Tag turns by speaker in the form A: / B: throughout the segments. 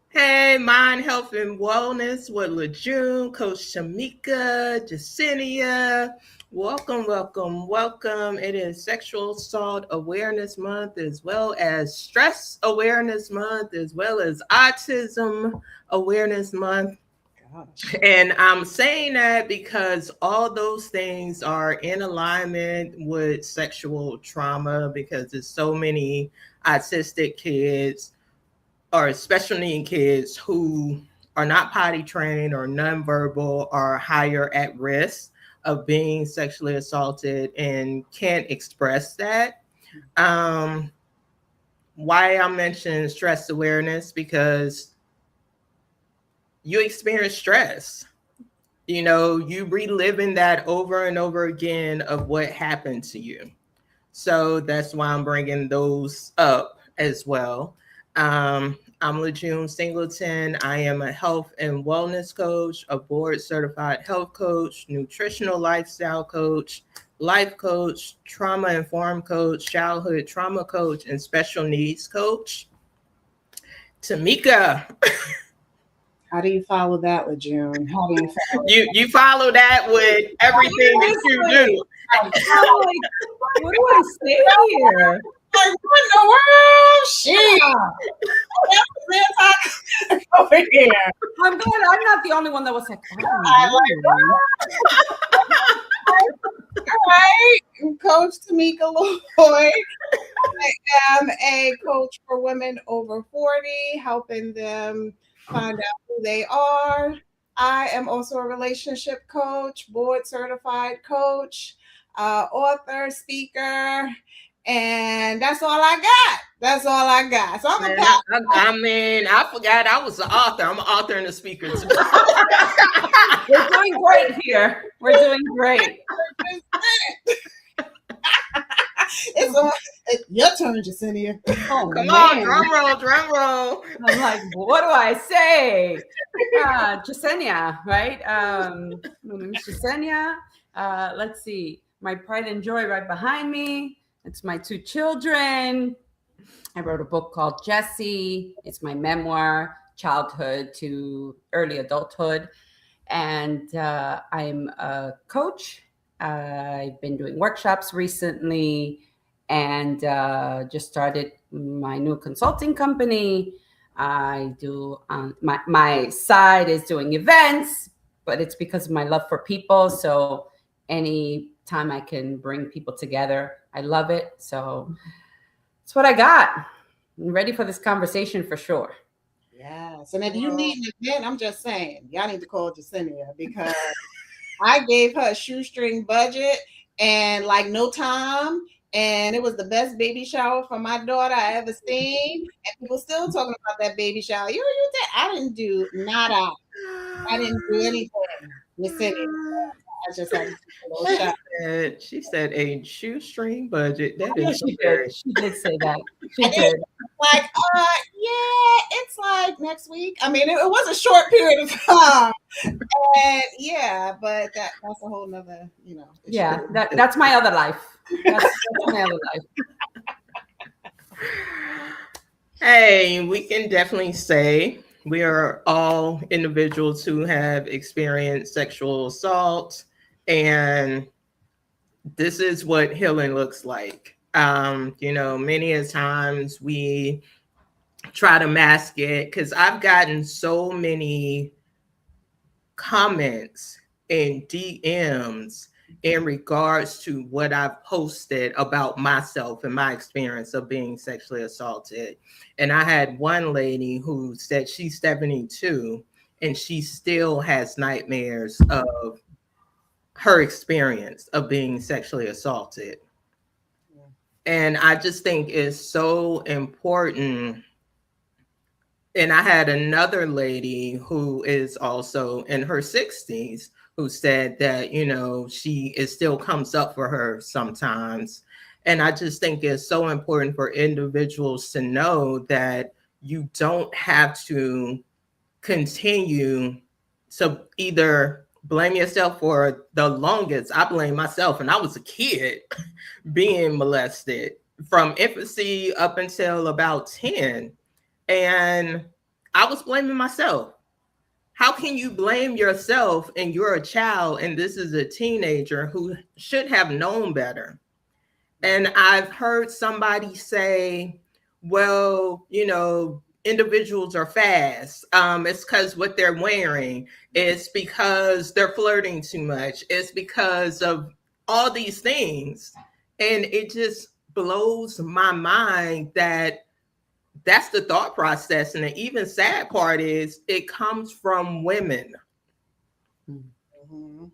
A: Hey, Mind, Health, and Wellness with LaJune, Coach Tamika, Jasenia. Welcome, welcome, welcome. It is Sexual Assault Awareness Month, as well as Stress Awareness Month, as well as Autism Awareness Month.
B: Gosh.
A: And I'm saying that because all those things are in alignment with sexual trauma because there's so many autistic kids or special need kids who are not potty trained or nonverbal are higher at risk of being sexually assaulted and can't express that. Um, why I'm mentioning stress awareness because you experience stress. You know, you reliving that over and over again of what happened to you. So that's why I'm bringing those up as well. I'm LaJune Singleton. I am a health and wellness coach, a board certified health coach, nutritional lifestyle coach, life coach, trauma informed coach, childhood trauma coach, and special needs coach. Tamika,
B: How do you follow that with June? How do you follow
A: you follow that with everything that you do.
C: I'm like, what do I say here?
B: like, what in the world? Shit. Over here.
C: I'm glad I'm not the only one that was like,
B: All right. Coach Tamika Lloyd. I am a coach for women over 40, helping them find out who they are. I am also a relationship coach, board certified coach, author, speaker, and that's all I got. That's all I got. So I'm a
A: I forgot I was an author. I'm an author and a speaker too.
C: we're doing great here. We're doing great.
B: It's your turn, Jasenia.
C: Oh,
A: Come
C: man.
A: on, drum roll, drum roll.
C: I'm like, what do I say? Jasenia, right? Miss Jasenia. Let's see. My pride and joy right behind me. It's my two children. I wrote a book called Jessie. It's my memoir, childhood to early adulthood. And I'm a coach. I've been doing workshops recently and just started my new consulting company. I do, my side is doing events, but it's because of my love for people. So any time I can bring people together, I love it. So that's what I got. I'm ready for this conversation for sure.
B: Yes. And if you need an event, I'm just saying, y'all need to call Jasenia because I gave her a shoestring budget and like no time. And it was the best baby shower for my daughter I ever seen. And people still talking about that baby shower. You did. I didn't do nada. I didn't do anything. Listen, I just had to take a little shot.
A: She said a shoestring budget. That
C: Yeah,
A: is
C: she
A: hilarious.
C: did. She did say that. She
B: I
C: did.
B: Like, yeah, it's like next week. I mean, it was a short period of time. And yeah, but that's a whole nother, issue.
C: Yeah, that's my other life. That's my other life.
A: Hey, we can definitely say we are all individuals who have experienced sexual assault, and this is what healing looks like. Many a times we try to mask it because I've gotten so many comments and DMs in regards to what I've posted about myself and my experience of being sexually assaulted. And I had one lady who said she's 72 and she still has nightmares of her experience of being sexually assaulted. And I just think it's so important. And I had another lady who is also in her 60s who said that, it still comes up for her sometimes. And I just think it's so important for individuals to know that you don't have to continue to either blame yourself for the longest. I blame myself, and I was a kid being molested from infancy up until about 10. And I was blaming myself. How can you blame yourself and you're a child and this is a teenager who should have known better? And I've heard somebody say, well, individuals are fast. It's because what they're wearing. It's because they're flirting too much. It's because of all these things. And it just blows my mind that that's the thought process. And the even sad part is it comes from women.
B: Mm-hmm.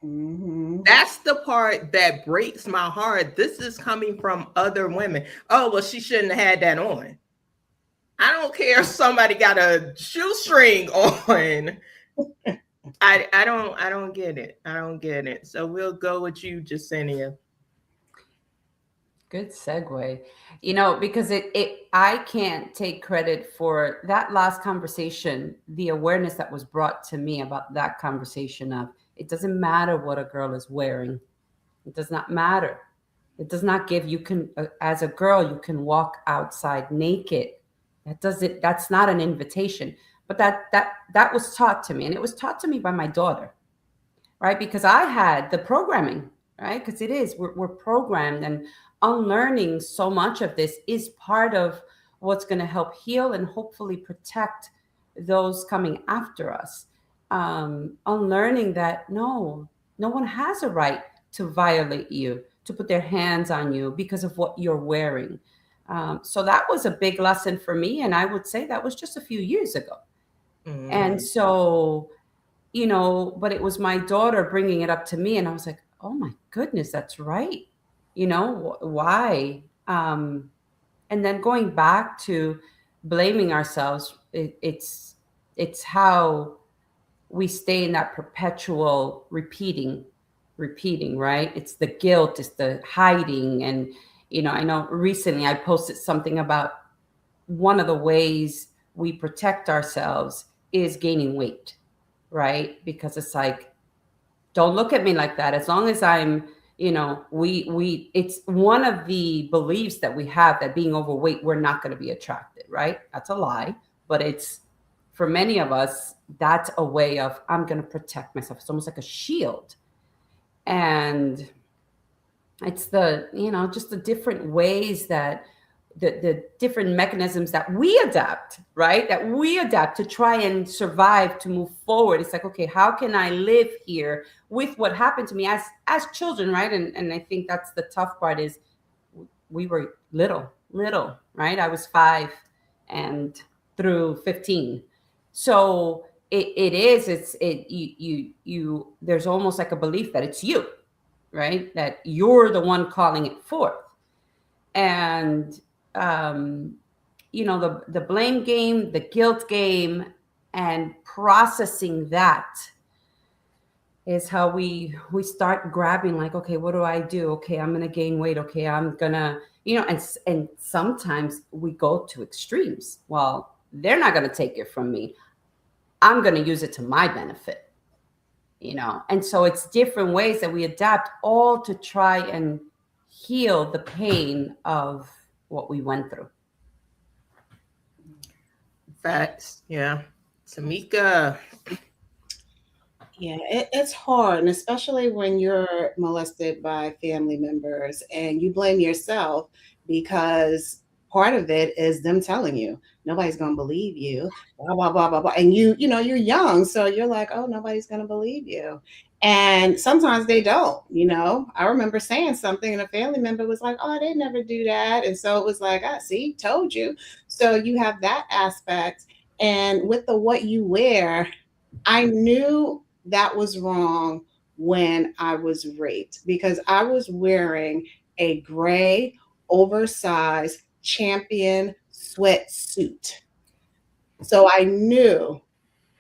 B: Mm-hmm.
A: That's the part that breaks my heart. This is coming from other women. Oh, well, she shouldn't have had that on. I don't care if somebody got a shoestring on. I don't get it. I don't get it. So we'll go with you, Jasenia.
C: Good segue. Because I can't take credit for that last conversation, the awareness that was brought to me about that conversation of it doesn't matter what a girl is wearing. It does not matter. It does not give you can as a girl, you can walk outside naked. That's not an invitation. But that was taught to me, and it was taught to me by my daughter, right? Because I had the programming, right? Because we're programmed, and unlearning so much of this is part of what's going to help heal and hopefully protect those coming after us. Unlearning that no one has a right to violate you, to put their hands on you because of what you're wearing. So that was a big lesson for me. And I would say that was just a few years ago. Mm. And so, but it was my daughter bringing it up to me. And I was like, oh my goodness, that's right. Why? And then going back to blaming ourselves, it's how we stay in that perpetual repeating, right? It's the guilt, it's the hiding. And, I know recently I posted something about one of the ways we protect ourselves is gaining weight, right? Because it's like, don't look at me like that. As long as I'm, it's one of the beliefs that we have that being overweight, we're not going to be attracted, right? That's a lie. But it's, for many of us, that's a way of, I'm going to protect myself. It's almost like a shield. And it's the, just the different ways that the different mechanisms that we adapt, right? That we adapt to try and survive, to move forward. It's like, okay, how can I live here with what happened to me as children, right? And I think that's the tough part is we were little, right? I was 5 and through 15. So there's almost like a belief that it's you, right? That you're the one calling it forth. And, the blame game, the guilt game, and processing that is how we start grabbing like, okay, what do I do? Okay, I'm going to gain weight. Okay, I'm going to, and sometimes we go to extremes. Well, they're not going to take it from me. I'm going to use it to my benefit, and so it's different ways that we adapt, all to try and heal the pain of what we went through.
A: Facts. Yeah. Tamika.
B: Yeah, it's hard, and especially when you're molested by family members and you blame yourself because part of it is them telling you nobody's going to believe you, blah, blah, blah, blah, blah. And you're young. So you're like, oh, nobody's going to believe you. And sometimes they don't, I remember saying something and a family member was like, oh, they never do that. And so it was like, see, told you. So you have that aspect. And with the what you wear, I knew that was wrong when I was raped because I was wearing a gray, oversized Champion sweatsuit. So I knew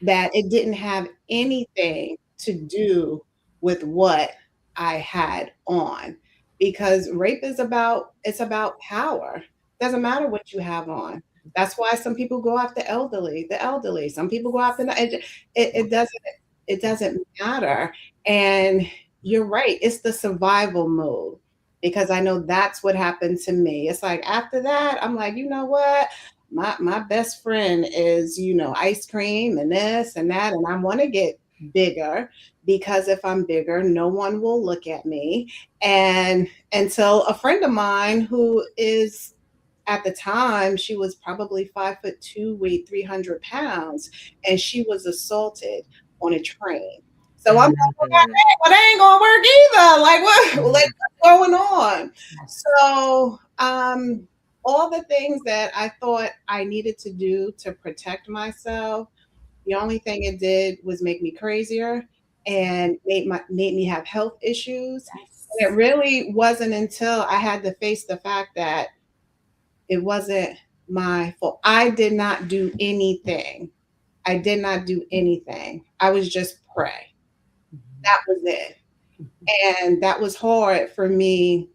B: that it didn't have anything to do with what I had on because rape is about power. It doesn't matter what you have on. That's why some people go after the elderly. Some people go after it doesn't matter. And you're right. It's the survival mode. because I know that's what happened to me. It's like after that, I'm like, you know what? My best friend is, ice cream and this and that, and I want to get bigger because if I'm bigger, no one will look at me. And until a friend of mine who is at the time, she was probably 5'2", weighed 300 pounds, and she was assaulted on a train. So I'm like, well, that ain't gonna work either. Like, what's going on? So, all the things that I thought I needed to do to protect myself, the only thing it did was make me crazier and made me have health issues. And it really wasn't until I had to face the fact that it wasn't my fault. I did not do anything. I did not do anything. I was just prey. That was it. And that was hard for me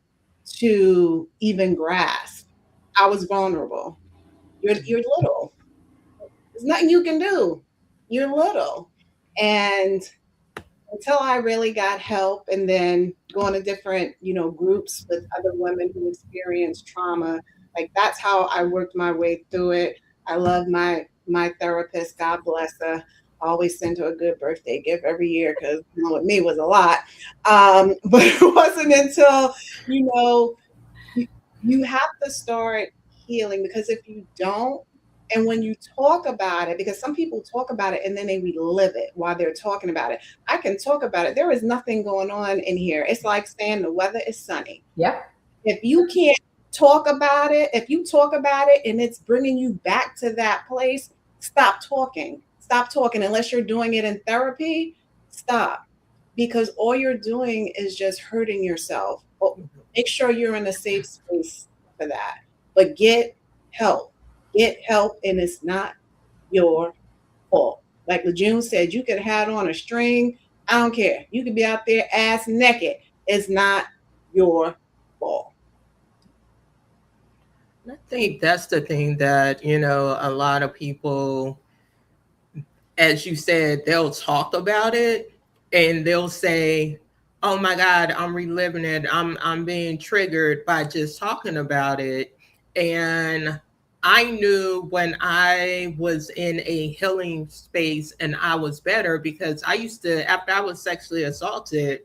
B: to even grasp. I was vulnerable. You're little. There's nothing you can do. You're little. And until I really got help and then going to different, groups with other women who experienced trauma, like that's how I worked my way through it. I love my therapist. God bless her. I always send her a good birthday gift every year because with me was a lot. But it wasn't until, you have to start healing, because if you don't, and when you talk about it, because some people talk about it and then they relive it while they're talking about it. I can talk about it. There is nothing going on in here. It's like saying the weather is sunny.
C: Yep.
B: If you can't talk about it, if you talk about it and it's bringing you back to that place, stop talking. Stop talking. Unless you're doing it in therapy, stop. Because all you're doing is just hurting yourself. Make sure you're in a safe space for that. But get help. Get help, and it's not your fault. Like LeJune said, you could have had on a string. I don't care. You could be out there ass naked. It's not your fault.
A: I think that's the thing that, a lot of people, as you said, they'll talk about it and they'll say, oh my God, I'm reliving it. I'm being triggered by just talking about it. And I knew when I was in a healing space and I was better, because I used to, after I was sexually assaulted,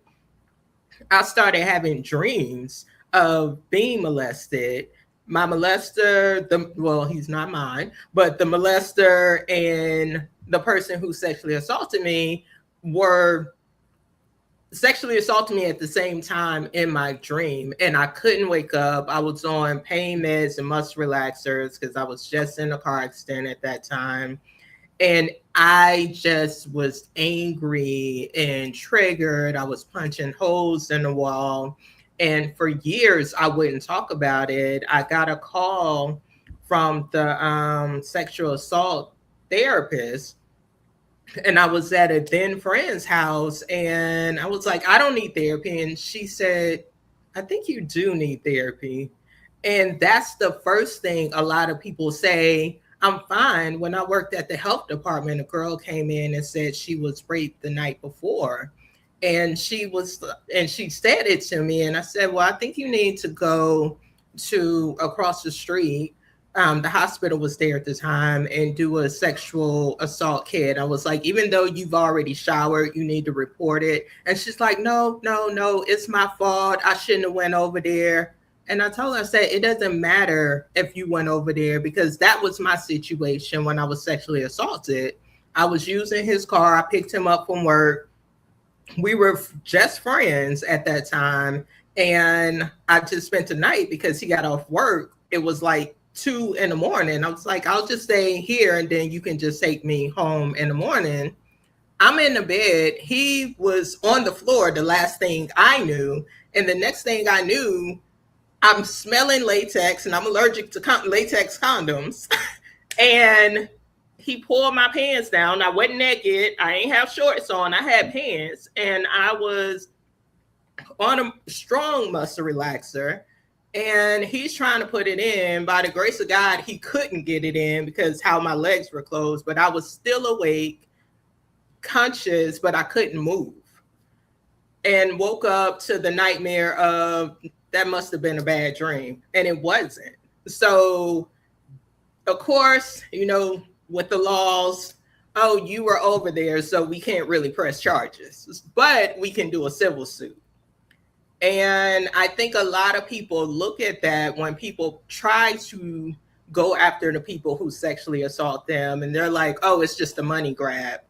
A: I started having dreams of being molested. My molester, he's not mine, but the molester and the person who sexually assaulted me were sexually assaulted me at the same time in my dream, and I couldn't wake up. I was on pain meds and muscle relaxers because I was just in a car accident at that time. And I just was angry and triggered. I was punching holes in the wall. And for years, I wouldn't talk about it. I got a call from the sexual assault therapist, and I was at a then friend's house, and I was like, I don't need therapy. And she said, I think you do need therapy. And that's the first thing a lot of people say. I'm fine. When I worked at the health department, a girl came in and said she was raped the night before. And she said it to me. And I said, well, I think you need to go to across the street. The hospital was there at the time, and do a sexual assault kit. I was like, even though you've already showered, you need to report it. And she's like, no, it's my fault. I shouldn't have went over there. And I told her, I said, it doesn't matter if you went over there, because that was my situation when I was sexually assaulted. I was using his car. I picked him up from work. We were just friends at that time. And I just spent the night because he got off work. It was like 2 a.m. I was like, I'll just stay here and then you can just take me home in the morning. I'm in the bed. He was on the floor, the last thing I knew. And the next thing I knew, I'm smelling latex, and I'm allergic to latex condoms. And he pulled my pants down. I wasn't naked. I ain't have shorts on. I had pants, and I was on a strong muscle relaxer. And he's trying to put it in. By the grace of God, he couldn't get it in because how my legs were closed. But I was still awake, conscious, but I couldn't move. And woke up to the nightmare of that must have been a bad dream. And it wasn't. So, of course, with the laws, oh, you were over there, so we can't really press charges, but we can do a civil suit. And I think a lot of people look at that when people try to go after the people who sexually assault them, and they're like, oh, it's just a money grab.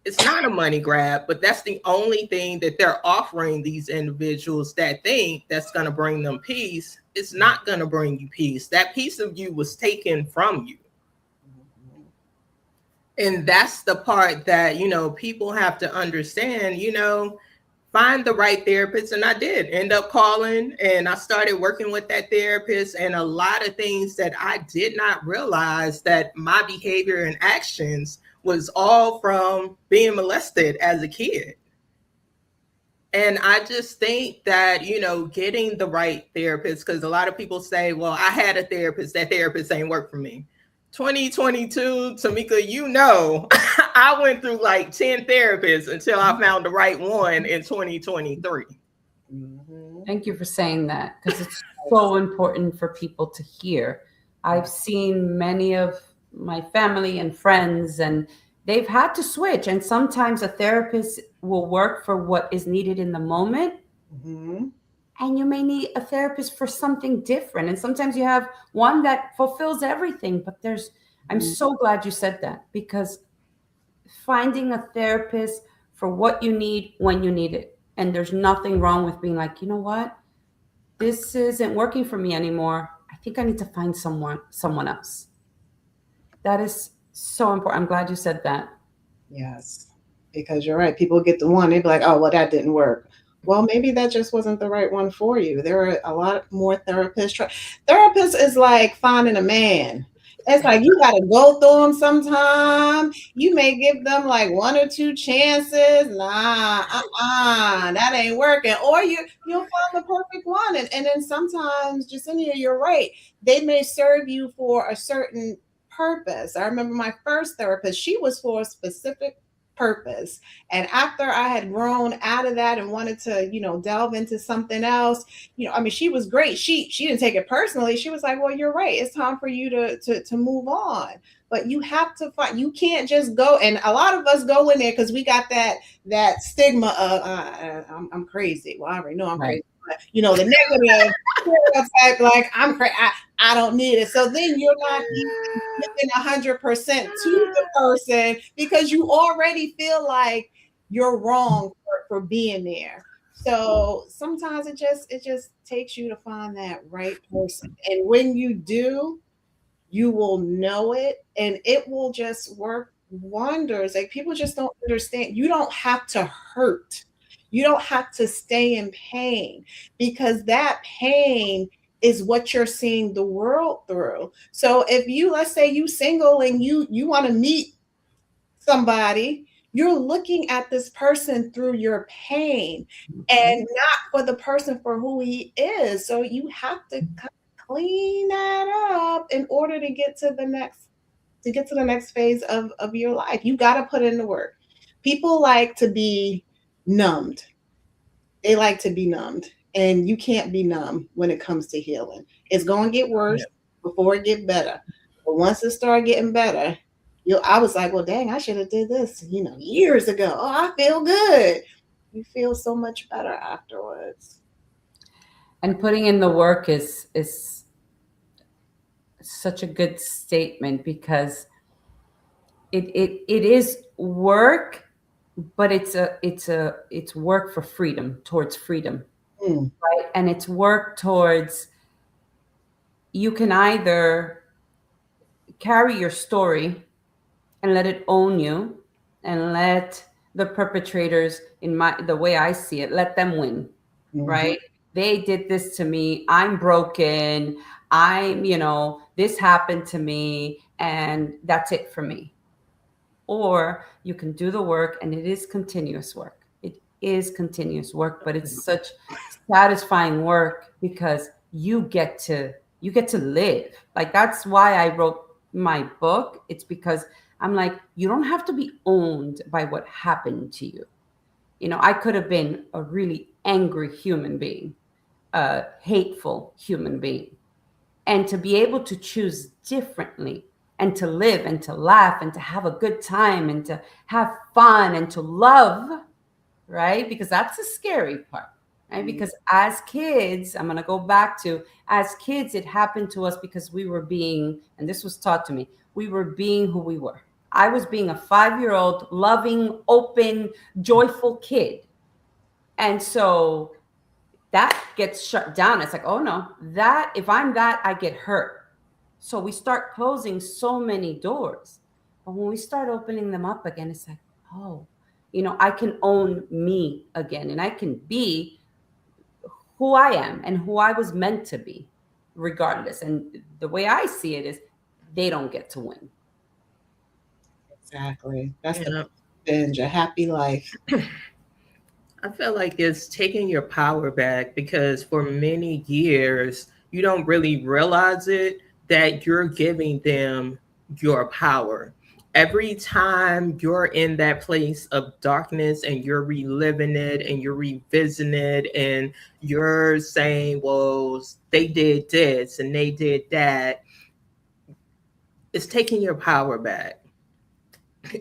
A: It's not a money grab, but that's the only thing that they're offering these individuals that think that's going to bring them peace. It's not going to bring you peace. That piece of you was taken from you. And that's the part that, people have to understand, find the right therapist. And I did end up calling, and I started working with that therapist, and a lot of things that I did not realize that my behavior and actions was all from being molested as a kid. And I just think that, getting the right therapist, because a lot of people say, well, I had a therapist, that therapist ain't work for me. 2022, Tamika, I went through like 10 therapists until I found the right one in 2023.
B: Mm-hmm.
C: Thank you for saying that, because it's so important for people to hear. I've seen many of my family and friends, and they've had to switch. And sometimes a therapist will work for what is needed in the moment.
B: Mm-hmm.
C: And you may need a therapist for something different. And sometimes you have one that fulfills everything. But I'm so glad you said that, because finding a therapist for what you need when you need it. And there's nothing wrong with being like, you know what? This isn't working for me anymore. I think I need to find someone else. That is so important. I'm glad you said that.
B: Yes, because you're right. People get the one, they'd be like, oh, well, that didn't work. Well, maybe that just wasn't the right one for you. There are a lot more therapists. Therapist is like finding a man. It's like you got to go through them sometime. You may give them like 1 or 2 chances. That ain't working. Or you'll find the perfect one. And then sometimes, Jasenia, you're right. They may serve you for a certain purpose. I remember my first therapist, she was for a specific purpose. And after I had grown out of that and wanted to, delve into something else, she was great. She didn't take it personally. She was like, well, you're right. It's time for you to move on. But you have to find, you can't just go. And a lot of us go in there because we got that stigma of I'm crazy. Well, I already know I'm crazy. But, the negative stereotype, like I'm crazy. I don't need it. So then you're not giving 100% to the person because you already feel like you're wrong for being there. So sometimes it just takes you to find that right person. And when you do, you will know it and it will just work wonders. Like people just don't understand. You don't have to hurt. You don't have to stay in pain, because that pain is what you're seeing the world through. So if let's say you single and you want to meet somebody, you're looking at this person through your pain and not for the person for who he is. So you have to clean that up in order to get to the next phase of your life. You got to put in the work. People like to be numbed. They like to be numbed. And you can't be numb when it comes to healing. It's going to get worse before it get better. But once it start getting better, I was like, well, dang, I should have did this, years ago. Oh, I feel good. You feel so much better afterwards.
C: And putting in the work is such a good statement, because it is work, but it's work for freedom, towards freedom. Right? And it's work towards, you can either carry your story and let it own you and let the perpetrators, the way I see it, let them win, right? They did this to me. I'm broken. This happened to me and that's it for me. Or you can do the work, and it is continuous work. It is continuous work, but it's such satisfying work because you get to live. Like, that's why I wrote my book. It's because I'm like, you don't have to be owned by what happened to you. I could have been a really angry human being, a hateful human being. And to be able to choose differently and to live and to laugh and to have a good time and to have fun and to love, right? Because that's the scary part, right? Because as kids, I'm going to go back to, as kids, it happened to us because we were being, and this was taught to me, we were being who we were. I was being a 5-year-old, loving, open, joyful kid. And so that gets shut down. It's like, oh no, that if I'm that, I get hurt. So we start closing so many doors. But when we start opening them up again, it's like, oh, I can own me again, and I can be who I am and who I was meant to be, regardless. And the way I see it is they don't get to win.
B: Exactly. That's the binge, a happy life.
A: I feel like it's taking your power back, because for many years, you don't really realize it, that you're giving them your power. Every time you're in that place of darkness and you're reliving it and you're revisiting it and you're saying, well, they did this and they did that, it's taking your power back.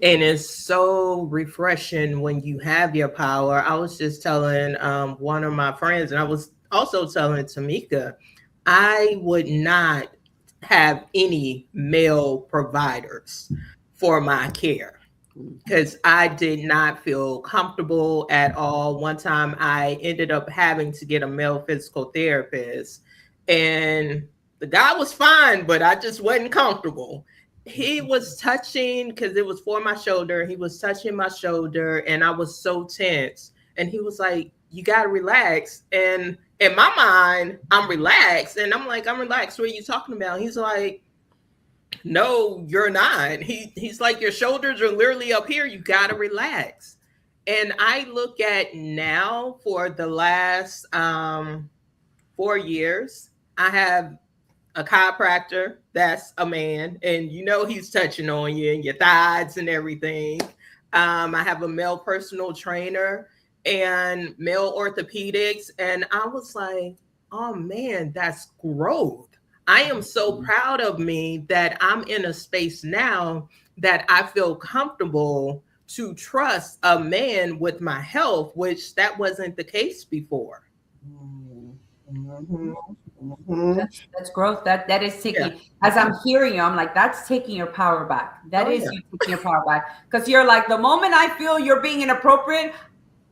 A: And it's so refreshing when you have your power. I was just telling one of my friends, and I was also telling Tamika, I would not have any male providers for my care because I did not feel comfortable at all. One time I ended up having to get a male physical therapist, and the guy was fine, but I just wasn't comfortable. He was touching, because it was for my shoulder. He was touching my shoulder and I was so tense. And he was like, you got to relax. And in my mind, I'm relaxed. And I'm like, I'm relaxed. What are you talking about? He's like, no, you're not. He's like, your shoulders are literally up here. You got to relax. And I look at now, for the last 4 years, I have a chiropractor that's a man, and he's touching on you and your thighs and everything. I have a male personal trainer and male orthopedics, and I was like, oh man, that's growth. I am so proud of me that I'm in a space now that I feel comfortable to trust a man with my health, which that wasn't the case before.
B: Mm-hmm.
C: That's growth. That is taking, as I'm hearing you, I'm like, that's taking your power back. That is you taking your power back. Because you're like, the moment I feel you're being inappropriate,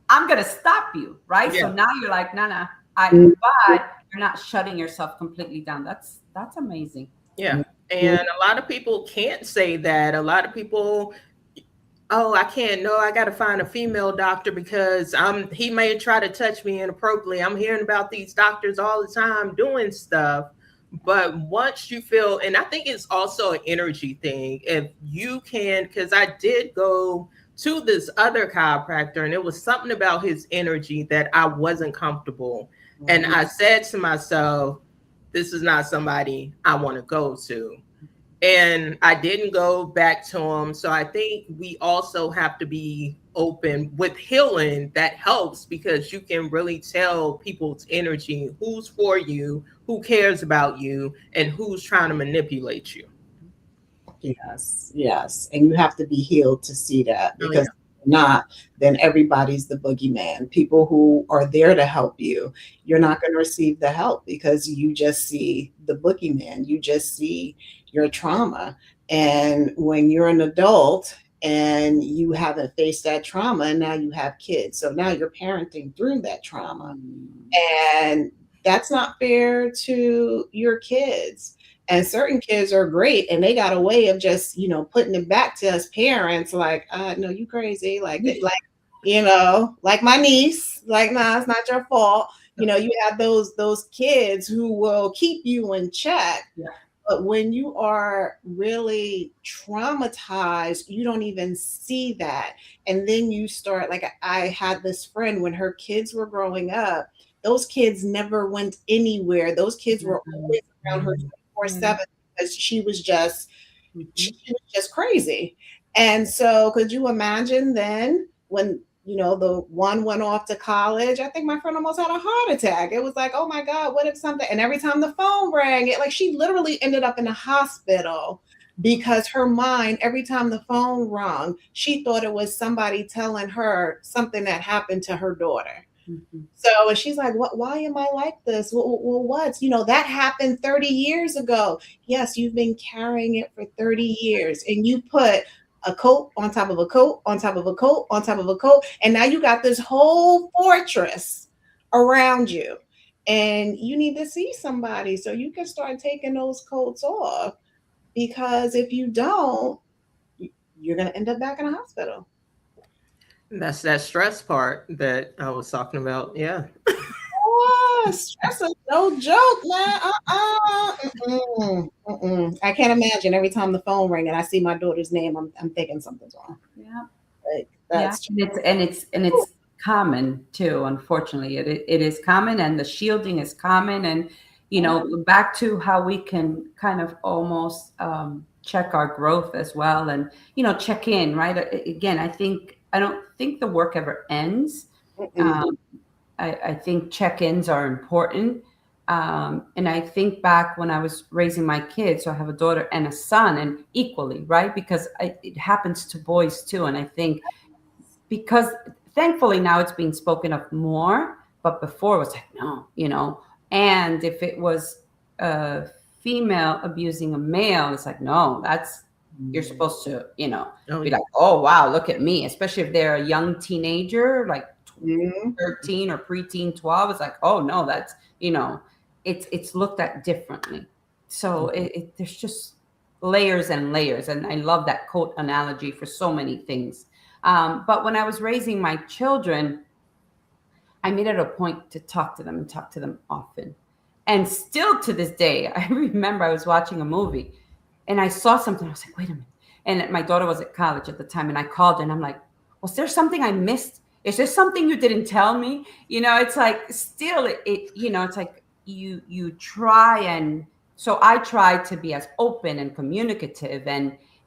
C: I'm going to stop you. Right. Yeah. So now you're like, no, but you're not shutting yourself completely down. That's amazing.
A: Yeah. And a lot of people can't say that. A lot of people, oh, I can't. No, I got to find a female doctor because he may try to touch me inappropriately. I'm hearing about these doctors all the time doing stuff. But once you feel, and I think it's also an energy thing. If you can, because I did go to this other chiropractor and it was something about his energy that I wasn't comfortable. Mm-hmm. And I said to myself, this is not somebody I want to go to. And I didn't go back to him. So I think we also have to be open with healing. That helps because you can really tell people's energy, who's for you, who cares about you, and who's trying to manipulate you.
B: Yes. And you have to be healed to see that, because if not, then everybody's the boogeyman. People who are there to help you, you're not going to receive the help because you just see the boogeyman. You just see your trauma. And when you're an adult and you haven't faced that trauma, and now you have kids, so now you're parenting through that trauma, and that's not fair to your kids. And certain kids are great and they got a way of just putting it back to us parents, like, no, you crazy, like my niece, like, nah, it's not your fault. You have those kids who will keep you in check. Yeah. But when you are really traumatized, you don't even see that. And then you start, like, I had this friend when her kids were growing up, those kids never went anywhere. Those kids were always around her 24/7 because she was just crazy. And so could you imagine then when the one went off to college. I think my friend almost had a heart attack. It was like, oh my God, what if something? And every time the phone rang, she literally ended up in the hospital because her mind, every time the phone rang, she thought it was somebody telling her something that happened to her daughter.
C: Mm-hmm.
B: So, and she's like, "What? Why am I like this? Well, what's that happened 30 years ago? Yes, you've been carrying it for 30 years, and you put a coat on top of a coat on top of a coat on top of a coat, and now you got this whole fortress around you, and you need to see somebody so you can start taking those coats off, because if you don't, you're gonna end up back in a hospital."
A: That's that stress part that I was talking about. Yeah.
B: Oh, stress is no joke, man. I can't imagine every time the phone rings and I see my daughter's name, I'm thinking something's wrong.
C: Yeah.
B: Like, that's
C: And it's common too. Unfortunately, it is common, and the shielding is common. And back to how we can kind of almost check our growth as well, and check in. Right. Again, I don't think the work ever ends. I think check-ins are important. And I think back when I was raising my kids, so I have a daughter and a son, and equally, right? Because it happens to boys too. And I think because thankfully now it's being spoken of more, but before it was like, no, and if it was a female abusing a male, it's like, no, you're supposed to, be like, oh, wow, look at me, especially if they're a young teenager, like 13 or preteen 12. It's like, oh no, that's, it's looked at differently. So there's just layers and layers. And I love that coat analogy for so many things. But when I was raising my children, I made it a point to talk to them often. And still to this day, I remember I was watching a movie and I saw something. I was like, wait a minute. And my daughter was at college at the time. And I called her and I'm like, was there something I missed? Is there something you didn't tell me? It's like still it's like you try. And so I try to be as open and communicative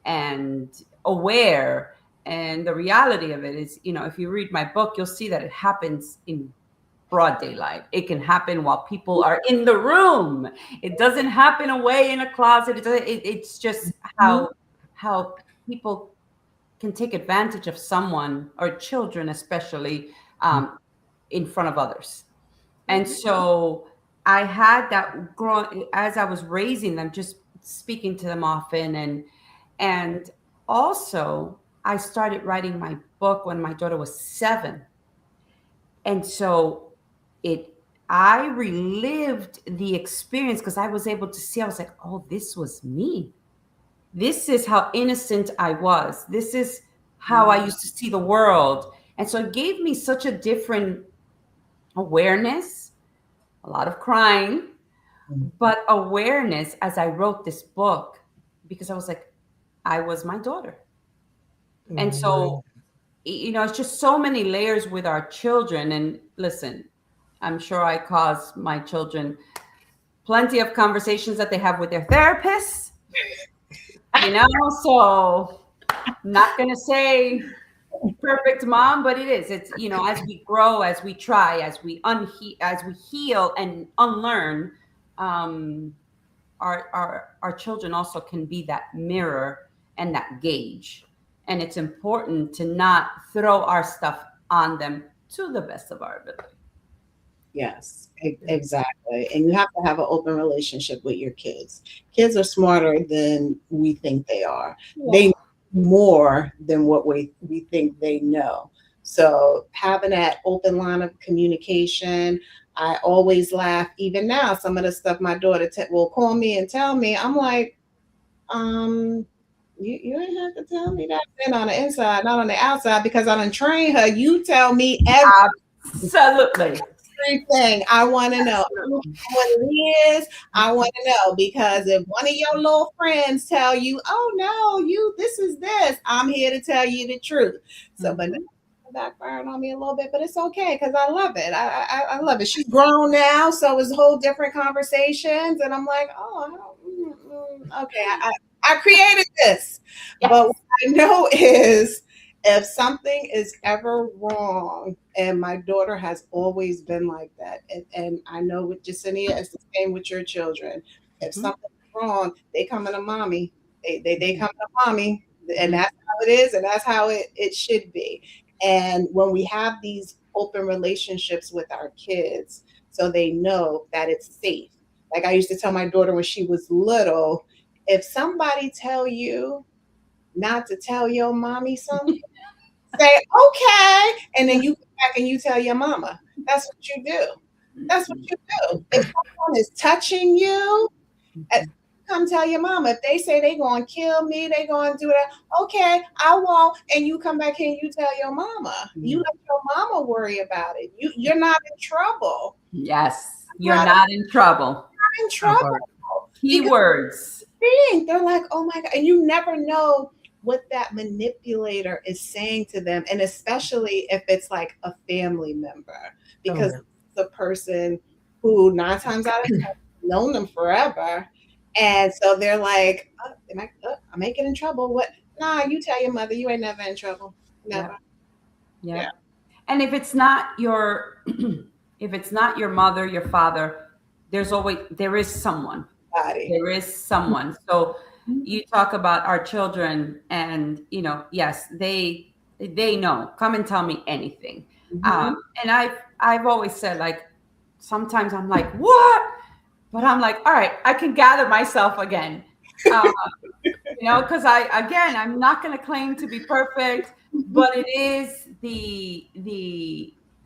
C: and aware. And the reality of it is, if you read my book, you'll see that it happens in broad daylight. It can happen while people are in the room. It doesn't happen away in a closet. It's just how people can take advantage of someone, or children especially, in front of others. And so I had that growing as I was raising them, just speaking to them often. And also I started writing my book when my daughter was 7. And so I relived the experience because I was able to see, I was like, oh, this was me. This is how innocent I was. This is how I used to see the world. And so it gave me such a different awareness, a lot of crying, but awareness as I wrote this book, because I was like, I was my daughter. And so, it's just so many layers with our children. And listen, I'm sure I caused my children plenty of conversations that they have with their therapists. So not going to say perfect mom, but it's, as we grow, as we try, as we heal and unlearn, our children also can be that mirror and that gauge. And it's important to not throw our stuff on them to the best of our ability.
B: Yes, exactly. And you have to have an open relationship with your kids. Kids are smarter than we think they are. Yeah. They know more than what we think they know. So having that open line of communication, I always laugh. Even now, some of the stuff my daughter will call me and tell me, I'm like, you ain't have to tell me that. Then on the inside, not on the outside, because I done trained her. You tell me
C: absolutely
B: everything. I want to know what it is. I want to know, because if one of your little friends tell you, oh no, this is this, I'm here to tell you the truth. So, but backfiring on me a little bit, but it's okay because I love it. I love it. She's grown now, so it's whole different conversations, and I'm like, okay, I created this. Yes. But what I know is If something is ever wrong, and my daughter has always been like that, and I know with Jacinia, it's the same with your children. If
C: Mhm.
B: something's wrong, they come to mommy. They come to mommy, and that's how it is, and that's how it should be. And when we have these open relationships with our kids, so they know that it's safe. Like I used to tell my daughter when she was little, if somebody tell you not to tell your mommy something, say okay, and then you come back and you tell your mama. That's what you do. That's what you do. If someone is touching you, come tell your mama. If they say they gonna kill me, they gonna do that. Okay, I won't. And you come back here and you tell your mama. You let your mama worry about it. You're not in trouble.
C: Yes, you're not in trouble.
B: You're in trouble.
C: Keywords.
B: They're like, oh my God. And you never know what that manipulator is saying to them. And especially if it's like a family member, because it's a person who 9 times out of 10 known them forever. And so they're like, oh, I may get in trouble. What? Nah, you tell your mother you ain't never in trouble. Never.
C: Yeah. And if it's not your if it's not your mother, your father, there is someone. There is someone. So you talk about our children, and yes, they know. Come and tell me anything. And I've always said, like, sometimes I'm like, what? But I'm like, all right, I can gather myself again. Because I'm not going to claim to be perfect, but it is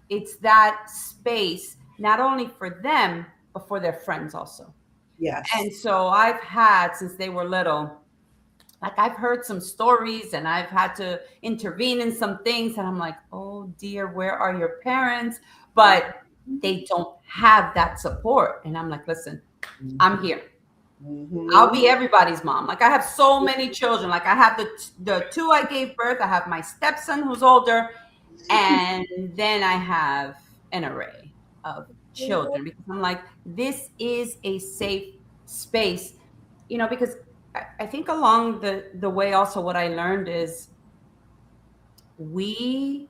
C: it's that space, not only for them, but for their friends also.
B: Yes.
C: And so I've had, since they were little, like I've heard some stories and I've had to intervene in some things. And I'm like, oh dear, where are your parents? But they don't have that support. And I'm like, listen, I'm here. I'll be everybody's mom. Like I have so many children. Like I have the 2 I gave birth. I have my stepson who's older. And then I have an array of children, because I'm like, this is a safe space, because I think along the way also what I learned is we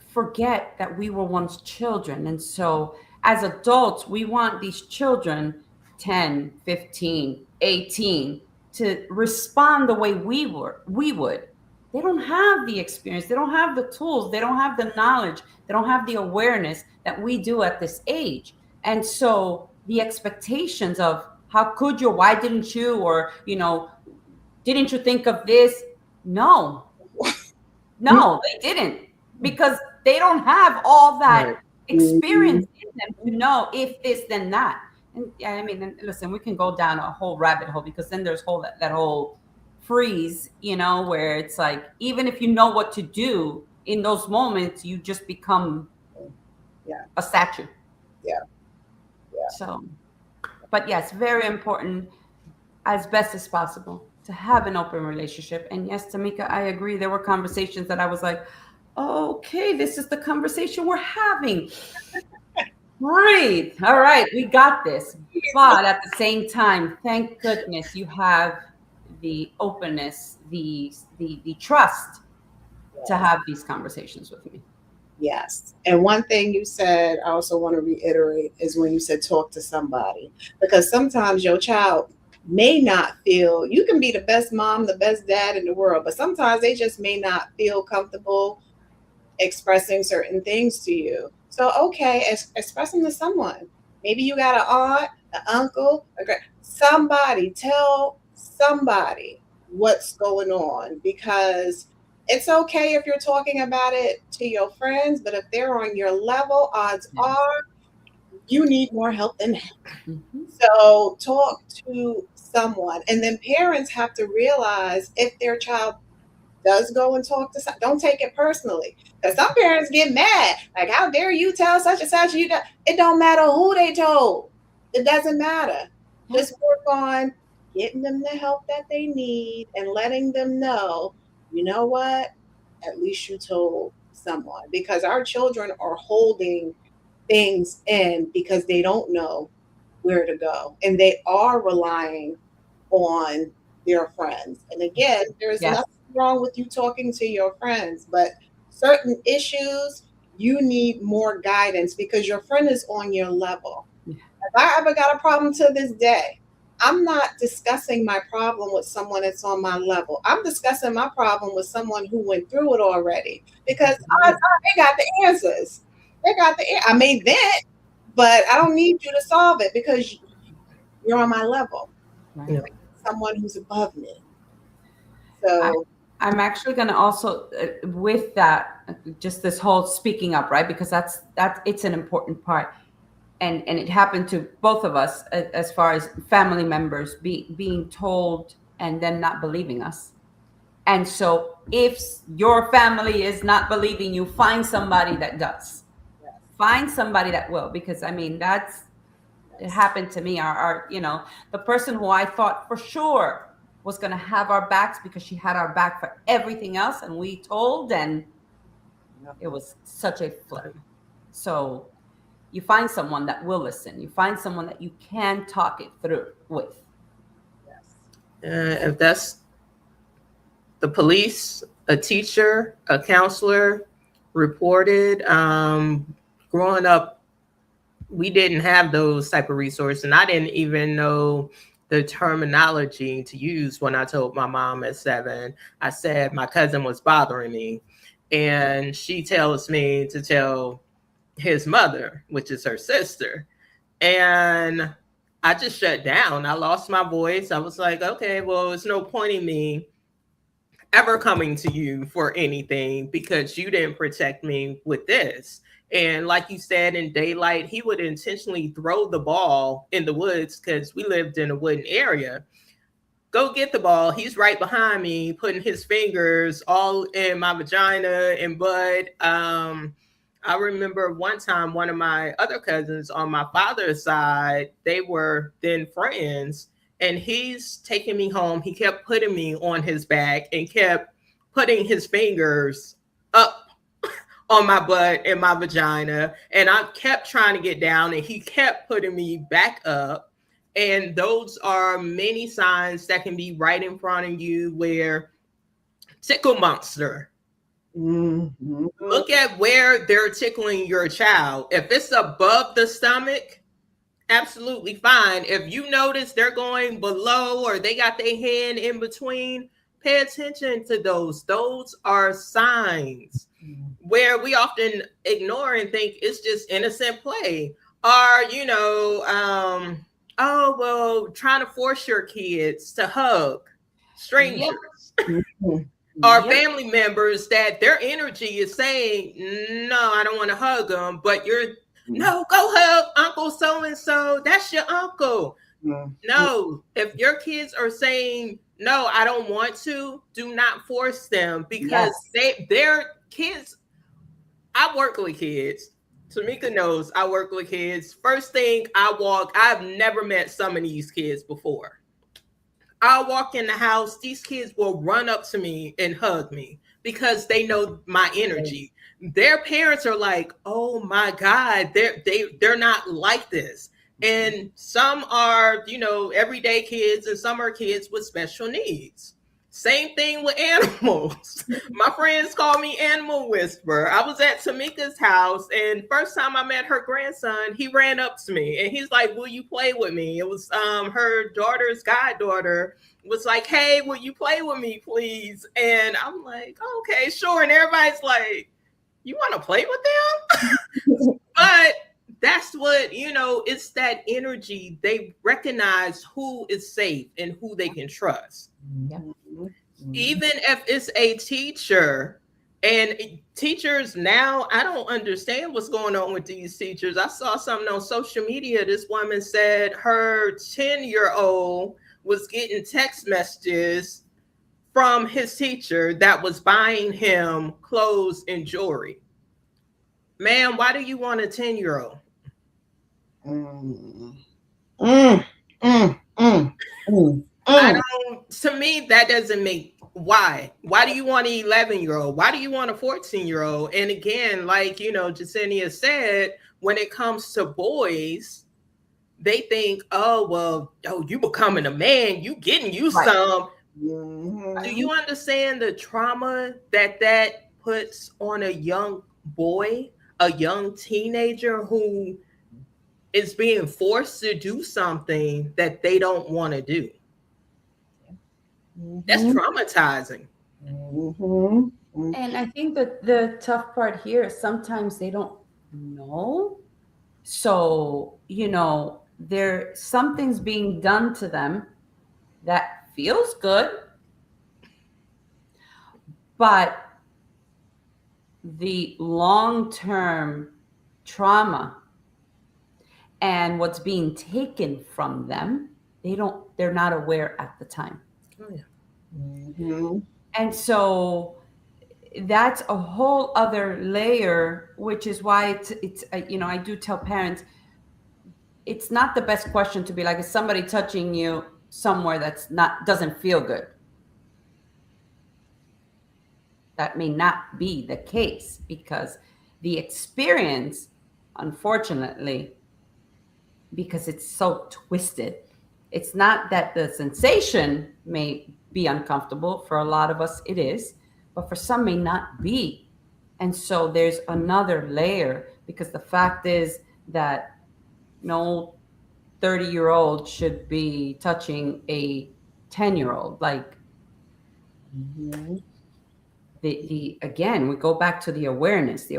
C: forget that we were once children. And so as adults, we want these children 10, 15, 18 to respond the way we would. They don't have the experience. They don't have the tools. They don't have the knowledge. They don't have the awareness that we do at this age. And so the expectations of how could you, why didn't you, or, didn't you think of this? No, they didn't, because they don't have all that experience in them to know if this, then that. And I mean, listen, we can go down a whole rabbit hole, because then there's that whole freeze, where it's like, even if you know what to do in those moments, you just become a statue.
B: Yeah.
C: So, but yes, very important, as best as possible, to have an open relationship. And yes, Tamika, I agree. There were conversations that I was like, okay, this is the conversation we're having. Breathe. All right, we got this. But at the same time, thank goodness you have the openness, the trust to have these conversations with me.
B: Yes. And one thing you said, I also want to reiterate, is when you said talk to somebody, because sometimes your child may not feel, you can be the best mom, the best dad in the world, but sometimes they just may not feel comfortable expressing certain things to you. So, okay, express them to someone. Maybe you got an aunt, an uncle, somebody, tell somebody what's going on, because it's okay if you're talking about it to your friends, but if they're on your level, odds are you need more help than that. So talk to someone. And then parents have to realize if their child does go and talk to someone, don't take it personally. Because some parents get mad. Like, how dare you tell such and such? It don't matter who they told. It doesn't matter. Just work on getting them the help that they need and letting them know, you know what? At least you told someone. Because our children are holding things in because they don't know where to go. And they are relying on their friends. And again, there's nothing wrong with you talking to your friends, but certain issues you need more guidance because your friend is on your level.
C: Yeah.
B: If I ever got a problem to this day, I'm not discussing my problem with someone that's on my level. I'm discussing my problem with someone who went through it already because they got the answers. They got I may vent, but I don't need you to solve it because you're on my level.
C: Right.
A: Yeah.
B: Someone who's above me. So
C: I'm actually going to also, with that, just this whole speaking up, right? Because it's an important part. And it happened to both of us as far as family members being told and then not believing us. And so if your family is not believing you, find somebody that does.
B: Yes.
C: Find somebody that will, because I mean, it happened to me. Our the person who I thought for sure was going to have our backs because she had our back for everything else. And we told, and it was such a flip. So you find someone that will listen. You find someone that you can talk it through with.
B: Yes.
A: If that's the police, a teacher, a counselor, reported. Growing up, we didn't have those type of resources, and I didn't even know the terminology to use when I told my mom at 7. I said my cousin was bothering me, and she tells me to tell his mother, which is her sister. And I just shut down. I lost my voice. I was like, okay, well, it's no point in me ever coming to you for anything because you didn't protect me with this. And like you said, in daylight, he would intentionally throw the ball in the woods because we lived in a wooden area. Go get the ball. He's right behind me, putting his fingers all in my vagina and butt. I remember one time, one of my other cousins on my father's side, they were then friends, and he's taking me home. He kept putting me on his back and kept putting his fingers up on my butt and my vagina. And I kept trying to get down, and he kept putting me back up. And those are many signs that can be right in front of you where tickle monster.
B: Mm-hmm.
A: Look at where they're tickling your child. If it's above the stomach, absolutely fine. If you notice they're going below or they got their hand in between, pay attention to those. Those are signs where we often ignore and think it's just innocent play. Or, oh, well, trying to force your kids to hug strangers.
C: Yep.
A: Or family members that their energy is saying, no, I don't want to hug them, but no, go hug Uncle so-and-so. That's your uncle.
B: Mm-hmm.
A: No, if your kids are saying, no, I don't want to, do not force them because they're kids. I work with kids. Tamika knows I work with kids. First thing I've never met some of these kids before. I'll walk in the house, these kids will run up to me and hug me because they know my energy. Their parents are like, oh my God, they're not like this. And some are, everyday kids, and some are kids with special needs. Same thing with animals. My friends call me Animal Whisperer. I was at Tamika's house, and first time I met her grandson, he ran up to me and he's like, will you play with me? It was her daughter's goddaughter was like, hey, will you play with me, please? And I'm like, okay, sure. And everybody's like, you want to play with them? But that's what, it's that energy. They recognize who is safe and who they can trust.
C: Yeah.
A: Even if it's a teacher, and teachers now, I don't understand what's going on with these teachers. I saw something on social media. This woman said her 10-year-old was getting text messages from his teacher that was buying him clothes and jewelry. Ma'am, why do you want a 10-year-old? To me, that doesn't make why do you want an 11-year-old? Why do you want a 14-year-old? And again, like Jasenia said, when it comes to boys, they think, you becoming a man, you getting you some. Do you understand the trauma that puts on a young boy, a young teenager who is being forced to do something that they don't want to do? That's traumatizing.
C: And I think that the tough part here is sometimes they don't know. So, something's being done to them that feels good, but the long-term trauma and what's being taken from them, they're not aware at the time.
A: Oh, yeah.
C: And so that's a whole other layer, which is why it's I do tell parents, it's not the best question to be like, is somebody touching you somewhere doesn't feel good? That may not be the case, because the experience, unfortunately, because it's so twisted, it's not that the sensation may be uncomfortable. For a lot of us it is, but for some may not be. And so there's another layer, because the fact is that no 30-year-old should be touching a 10-year-old. Like, again, we go back to the awareness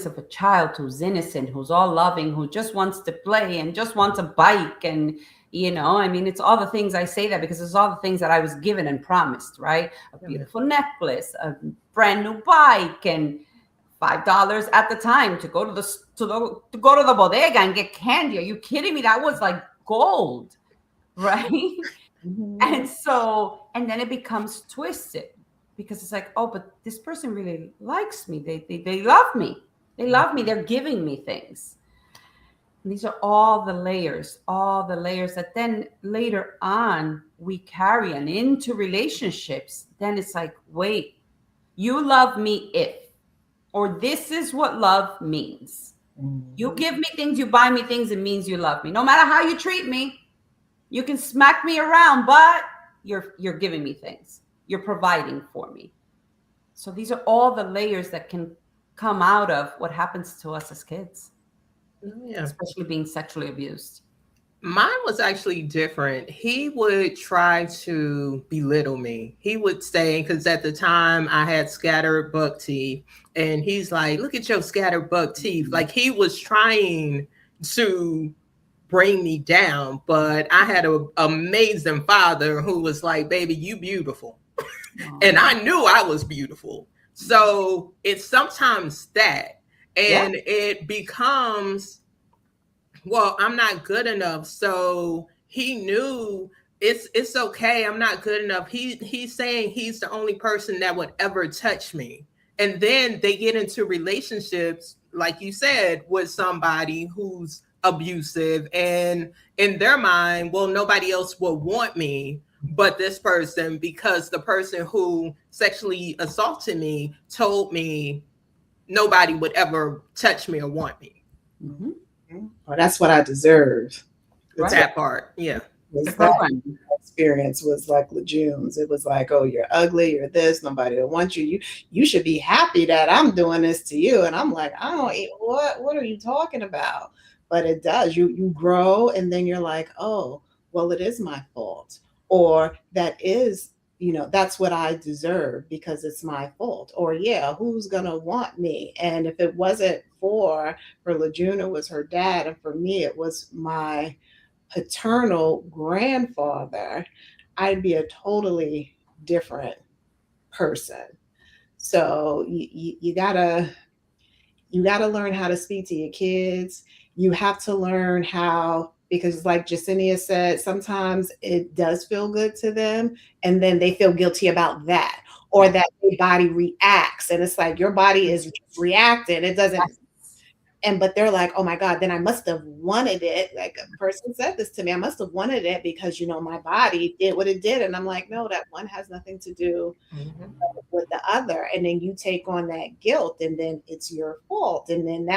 C: of a child who's innocent, who's all loving, who just wants to play and just wants a bike. And, it's all the things. I say that because it's all the things that I was given and promised, right? A beautiful necklace, a brand new bike, and $5 at the time to go to the bodega and get candy. Are you kidding me? That was like gold, right? And so, and then it becomes twisted, because it's like, oh, but this person really likes me. They love me. They love me. They're giving me things. And these are all the layers that then later on we carry and into relationships. Then it's like, wait, you love me or this is what love means. You give me things, you buy me things, it means you love me. No matter how you treat me, you can smack me around, but you're giving me things. You're providing for me. So these are all the layers that can come out of what happens to us as kids, especially being sexually abused.
A: Mine was actually different. He would try to belittle me. He would say, because at the time I had scattered buck teeth, and he's like, look at your scattered buck teeth. Like, he was trying to bring me down, but I had an amazing father who was like, baby, you beautiful. And I knew I was beautiful. So it's sometimes that, and it becomes, well, I'm not good enough. So he knew it's okay. I'm not good enough. He's saying he's the only person that would ever touch me. And then they get into relationships, like you said, with somebody who's abusive, and in their mind, well, nobody else will want me but this person, because the person who sexually assaulted me told me nobody would ever touch me or want me.
B: Oh, that's what I deserve.
A: Right. That part, yeah.
B: That experience was like Lejeune's. It was like, oh, you're ugly, you're this, nobody will want you. You should be happy that I'm doing this to you. And I'm like, what are you talking about? But it does. You grow, and then you're like, oh, well, it is my fault. Or that is, that's what I deserve because it's my fault. Or, yeah, who's going to want me? And if it wasn't for Lejeune, it was her dad. And for me, it was my paternal grandfather, I'd be a totally different person. So you gotta learn how to speak to your kids. You have to learn how, because like Jasenia said, sometimes it does feel good to them, and then they feel guilty about that, or that their body reacts, and it's like your body is reacting. It doesn't. But they're like, oh my God, then I must have wanted it. Like a person said this to me, I must have wanted it because, my body did what it did. And I'm like, no, that one has nothing to do with the other. And then you take on that guilt, and then it's your fault. And then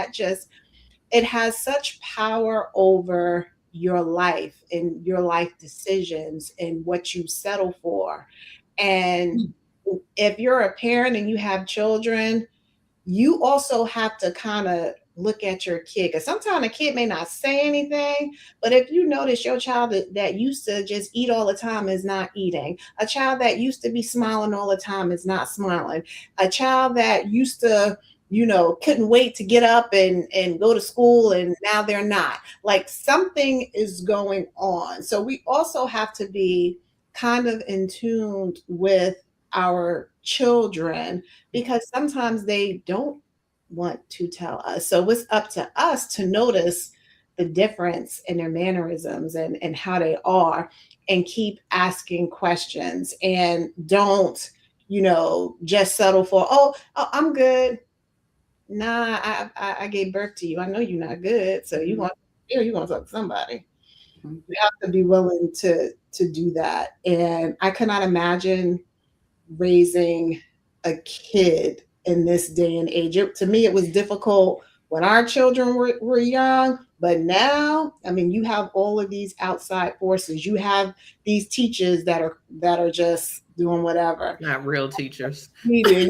B: it has such power over your life and your life decisions and what you settle for. And if you're a parent and you have children, you also have to kind of look at your kid, because sometimes a kid may not say anything, but if you notice your child that used to just eat all the time is not eating, a child that used to be smiling all the time is not smiling, a child that used to, couldn't wait to get up and go to school and now they're not, like something is going on. So we also have to be kind of in tune with our children, because sometimes they don't want to tell us. So it's up to us to notice the difference in their mannerisms and how they are, and keep asking questions, and don't, just settle for, oh, I'm good. Nah, I gave birth to you. I know you're not good. So you want to talk to somebody. You have to be willing to do that. And I cannot imagine raising a kid in this day and age. To me, it was difficult when our children were young, but now, I mean, you have all of these outside forces. You have these teachers that are just doing whatever.
A: Not real teachers.
B: It's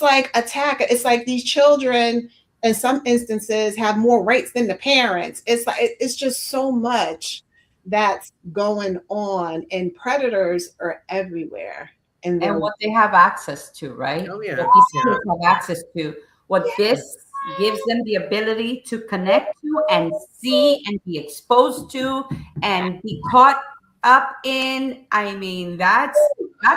B: like attack. It's like these children, in some instances, have more rights than the parents. It's like it's just so much that's going on, and predators are everywhere.
C: And what they have access to, right?
A: Oh, yeah.
C: What these kids have access to, what this gives them the ability to connect to and see and be exposed to and be caught up in. I mean, that's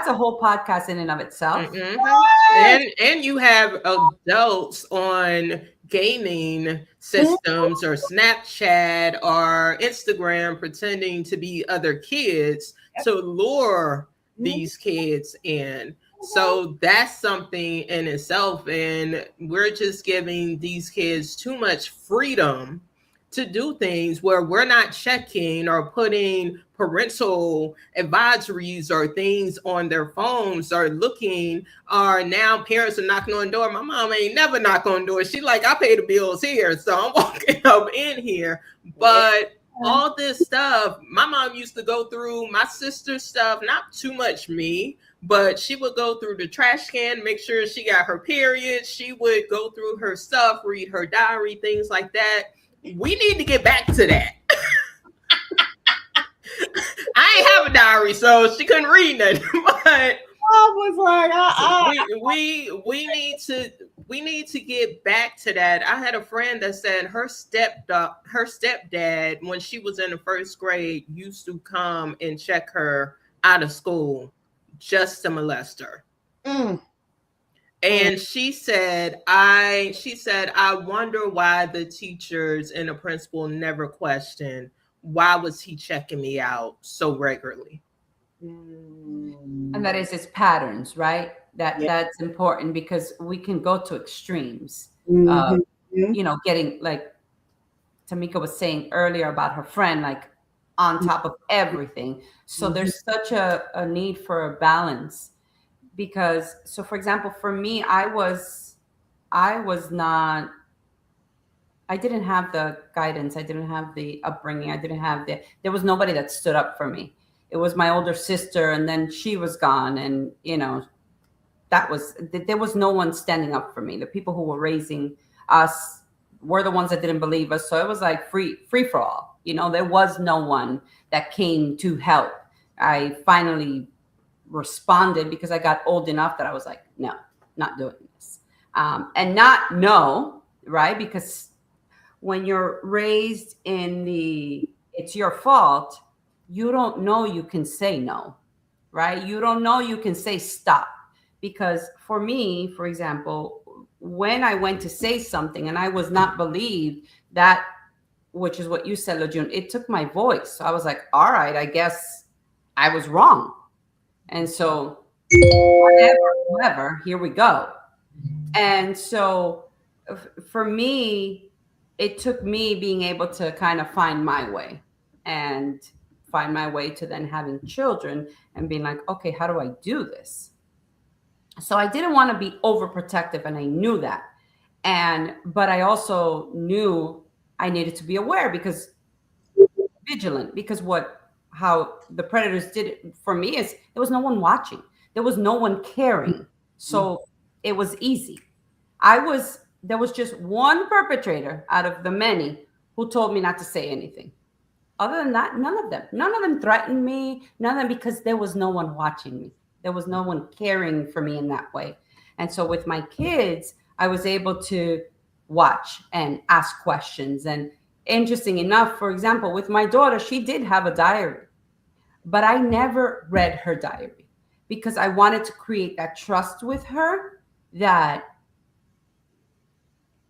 C: a whole podcast in and of itself.
A: Mm-hmm. And you have adults on gaming systems or Snapchat or Instagram pretending to be other kids to lure these kids in. So that's something in itself, and we're just giving these kids too much freedom to do things where we're not checking or putting parental advisories or things on their phones or looking, or now parents are knocking on the door. My mom ain't never knock on the door. She like, I pay the bills here, so I'm walking up in here. But all this stuff, my mom used to go through my sister's stuff, not too much me, but she would go through the trash can, make sure she got her period. She would go through her stuff, read her diary, things like that. We need to get back to that. I ain't have a diary, so she couldn't read nothing. But
B: I was like,
A: we need to get back to that. I had a friend that said her stepdad, when she was in the first grade, used to come and check her out of school just to molest her. And she said, I wonder why the teachers and the principal never questioned, why was he checking me out so regularly?
C: And that is his patterns, right? That's important, because we can go to extremes. Getting, like Tamika was saying earlier about her friend, like on top of everything. So there's such a need for a balance, because, so for example, for me, I didn't have the guidance. I didn't have the upbringing. There was nobody that stood up for me. It was my older sister, and then she was gone. And, there was no one standing up for me. The people who were raising us were the ones that didn't believe us. So it was like free for all. There was no one that came to help. I finally responded because I got old enough that I was like, no, not doing this. And not no, right? Because when you're raised in it's your fault, you don't know you can say no, right? You don't know you can say stop. Because for me, for example, when I went to say something and I was not believed, that, which is what you said, LaJune, it took my voice. So I was like, all right, I guess I was wrong. And so whatever, here we go. And so for me, it took me being able to kind of find my way to then having children and being like, okay, how do I do this? So I didn't want to be overprotective, and I knew that. But I also knew I needed to be aware, because vigilant, because how the predators did it for me is there was no one watching. There was no one caring. So it was easy. There was just one perpetrator out of the many who told me not to say anything. Other than that, none of them threatened me. None of them, because there was no one watching me. There was no one caring for me in that way. And so with my kids, I was able to watch and ask questions. And interesting enough, for example, with my daughter, she did have a diary, but I never read her diary because I wanted to create that trust with her that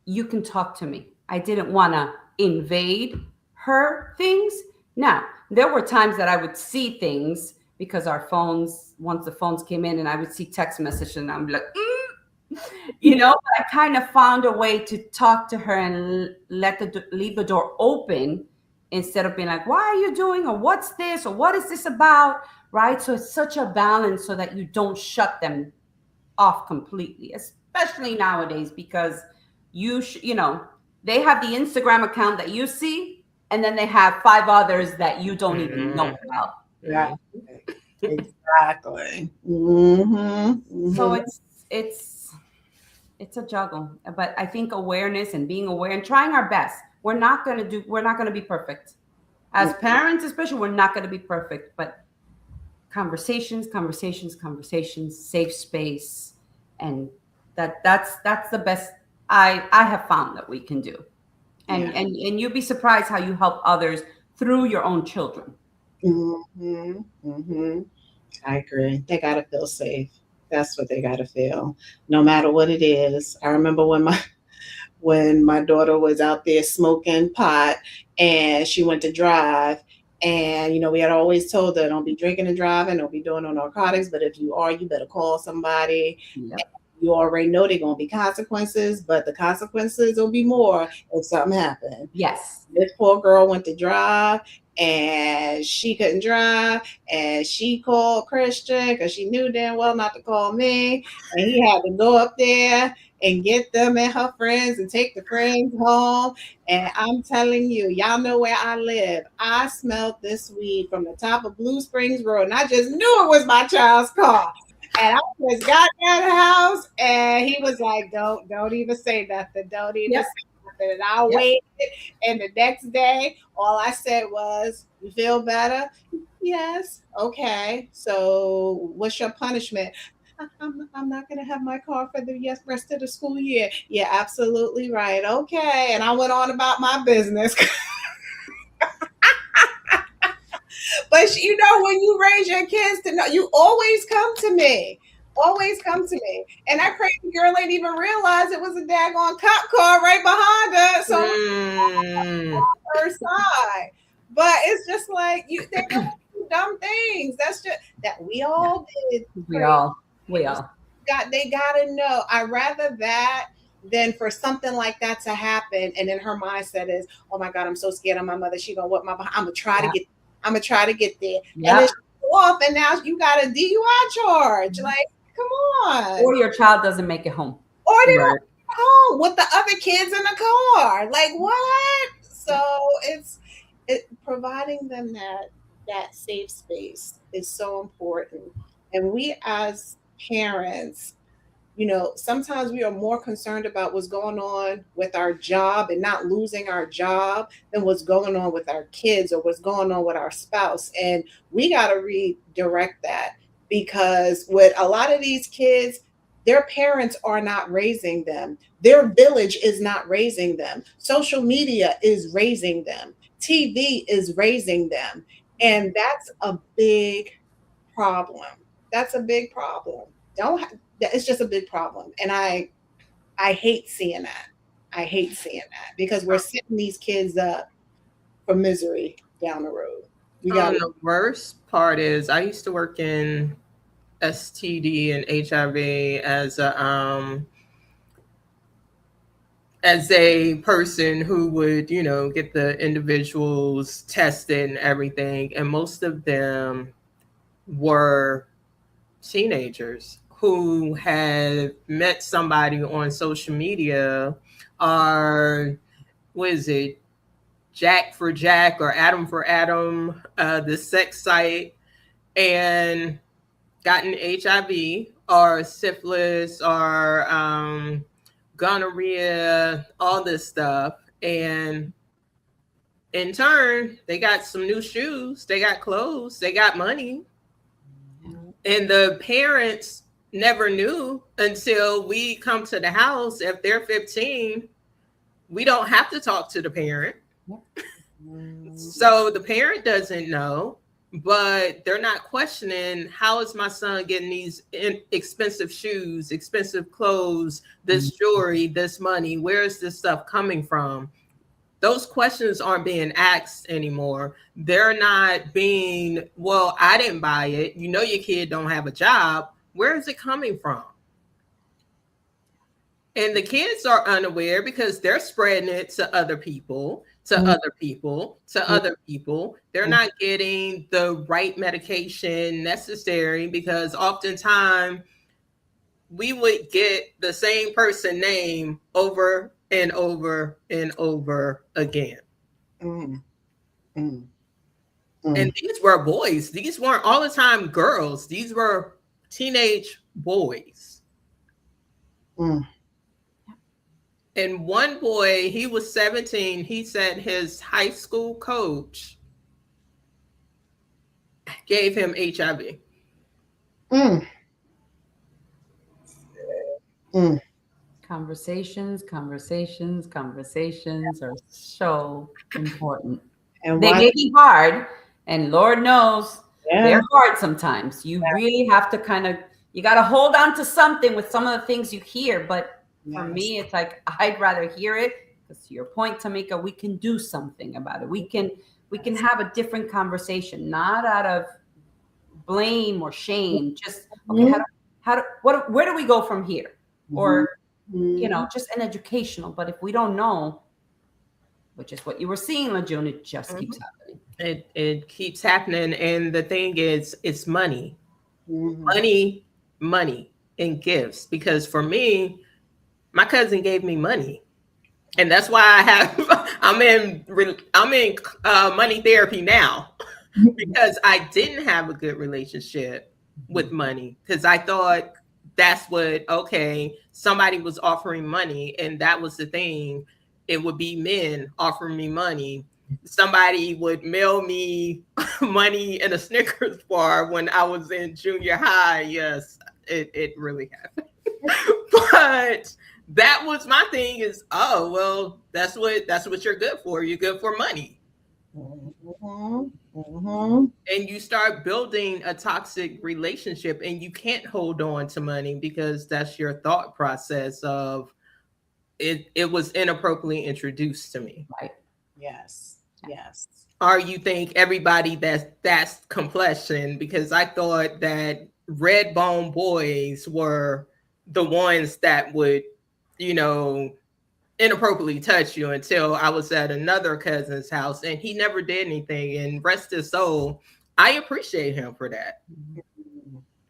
C: you can talk to me. I didn't want to invade her things. Now, there were times that I would see things because our phones, once the phones came in, and I would see text messages, and I'm like, I kind of found a way to talk to her and leave the door open instead of being like, why are you doing, or what's this, or what is this about, right? So it's such a balance so that you don't shut them off completely, especially nowadays, because they have the Instagram account that you see, and then they have 5 others that you don't even know about.
B: Right. Exactly. Mm-hmm.
C: So it's a juggle, but I think awareness and being aware and trying our best. We're not going to be perfect as parents, especially. We're not going to be perfect, but conversations, safe space, and that's the best I have found that we can do. And you'd be surprised how you help others through your own children.
B: Mm-hmm. Mm-hmm. I agree. They gotta feel safe. That's what they gotta feel, no matter what it is. I remember when my daughter was out there smoking pot and she went to drive, and we had always told her, don't be drinking and driving, don't be doing no narcotics, but if you are, you better call somebody.
C: Yep.
B: You already know they're gonna be consequences, but the consequences will be more if something happens.
C: Yes.
B: This poor girl went to drive and she couldn't drive, and she called Christian because she knew damn well not to call me, and he had to go up there and get them and her friends and take the friends home. And I'm telling you, y'all know where I live. I smelled this weed from the top of Blue Springs Road, and I just knew it was my child's car. And I just got out of the house, and he was like, don't even say nothing. Don't even say nothing. And I waited, and the next day, all I said was, you feel better? Yes. Okay. So what's your punishment? I'm not going to have my car for the rest of the school year. Yeah, absolutely right. Okay. And I went on about my business. But when you raise your kids to know, you always come to me. Always come to me. And that crazy girl ain't even realize it was a daggone cop car right behind her. So on her side. But it's just like they do dumb things. That's just that we all did.
C: We all.
B: They gotta know. I'd rather that than for something like that to happen. And then her mindset is, oh my God, I'm so scared of my mother. She gonna whip my behind. I'm gonna try to get there.
C: Yeah.
B: And then she go off, and now you got a DUI charge. Like, come on.
C: Or your child doesn't make it home.
B: Or they don't make it home with the other kids in the car. Like, what? So it's providing them that safe space is so important. And we as parents, sometimes we are more concerned about what's going on with our job and not losing our job than what's going on with our kids or what's going on with our spouse. And we got to redirect that, because with a lot of these kids, their parents are not raising them. Their village is not raising them. Social media is raising them. TV is raising them. And that's a big problem. That's a big problem. It's just a big problem. And I hate seeing that. I hate seeing that, because we're setting these kids up for misery down the road.
A: The worst part is I used to work in STD and HIV as a person who would, get the individuals tested and everything. And most of them were teenagers who had met somebody on social media, or Jack for Jack or Adam for Adam, the sex site, and gotten HIV or syphilis or gonorrhea, all this stuff. And in turn, they got some new shoes, they got clothes, they got money. And the parents never knew until we come to the house. If they're 15, we don't have to talk to the parent. So the parent doesn't know, but they're not questioning, how is my son getting these expensive shoes, expensive clothes, this jewelry, this money? Where is this stuff coming from? Those questions aren't being asked anymore. They're not being, well, I didn't buy it. You know, your kid don't have a job. Where is it coming from? And the kids are unaware because they're spreading it to other people, to other people, to other people. They're not getting the right medication necessary, because oftentimes we would get the same person name over and over and over again. And these were boys. These weren't all the time girls. These were teenage boys. And one boy, he was 17. He said his high school coach gave him HIV.
C: Conversations are so important.
B: And
C: they may be hard, and Lord knows they're hard sometimes. You really have to kind of, you got to hold on to something with some of the things you hear. But for me, it's like, I'd rather hear it, because to your point, Tamika, we can do something about it. We can have a different conversation, not out of blame or shame. Just, okay, where do we go from here? Or, you know, just an educational. But if we don't know, which is what you were seeing, LaJune, it just keeps happening.
A: It keeps happening. And the thing is, it's money, money, and gifts. Because for me, my cousin gave me money, and that's why I'm in money therapy now, because I didn't have a good relationship with money, because I thought that's what, okay, somebody was offering money, and that was the thing. It would be men offering me money. Somebody would mail me money in a Snickers bar when I was in junior high. Yes, it really happened. But that was my thing, is, oh, well, that's what you're good for. You're good for money. And you start building a toxic relationship, and you can't hold on to money because that's your thought process of it was inappropriately introduced to me.
C: Right.
B: Yes.
A: Or you think everybody that's complexion, because I thought that red bone boys were the ones that would, you know, inappropriately touch you, until I was at another cousin's house and he never did anything, and rest his soul. I appreciate him for that.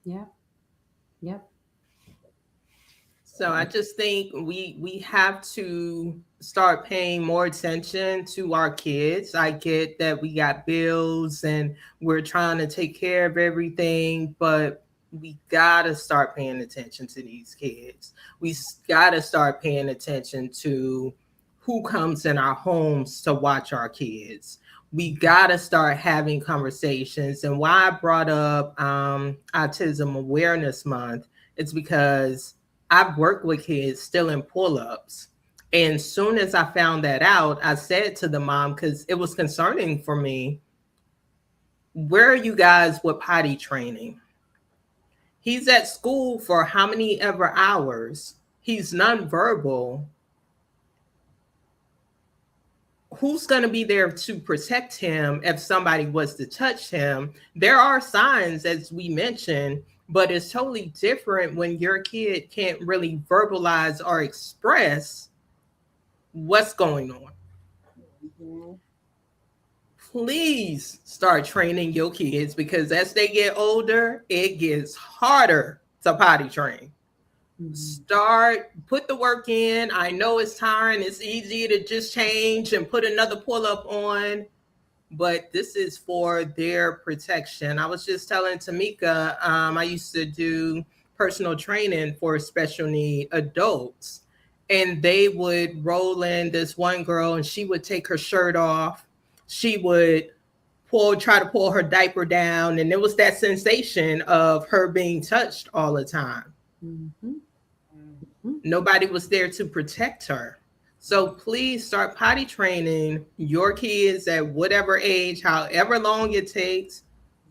C: Yeah. Yep.
A: So I just think we have to start paying more attention to our kids. I get that we got bills and we're trying to take care of everything, but we gotta start paying attention to these kids. We gotta start paying attention to who comes in our homes to watch our kids. We gotta start having conversations. And why I brought up Autism Awareness Month, it's because I've worked with kids still in pull-ups. And soon as I found that out, I said to the mom, because it was concerning for me, where are you guys with potty training? He's at school for how many ever hours? He's nonverbal. Who's going to be there to protect him if somebody was to touch him? There are signs, as we mentioned, but it's totally different when your kid can't really verbalize or express what's going on. Please start training your kids, because as they get older, it gets harder to potty train. put the work in. I know it's tiring. It's easy to just change and put another pull-up on, but this is for their protection. I was just telling Tamika, I used to do personal training for special need adults, and they would roll in this one girl and she would take her shirt off. She would try to pull her diaper down, and it was that sensation of her being touched all the time.
C: Mm-hmm.
A: Nobody was there to protect her. So please start potty training your kids at whatever age, however long it takes.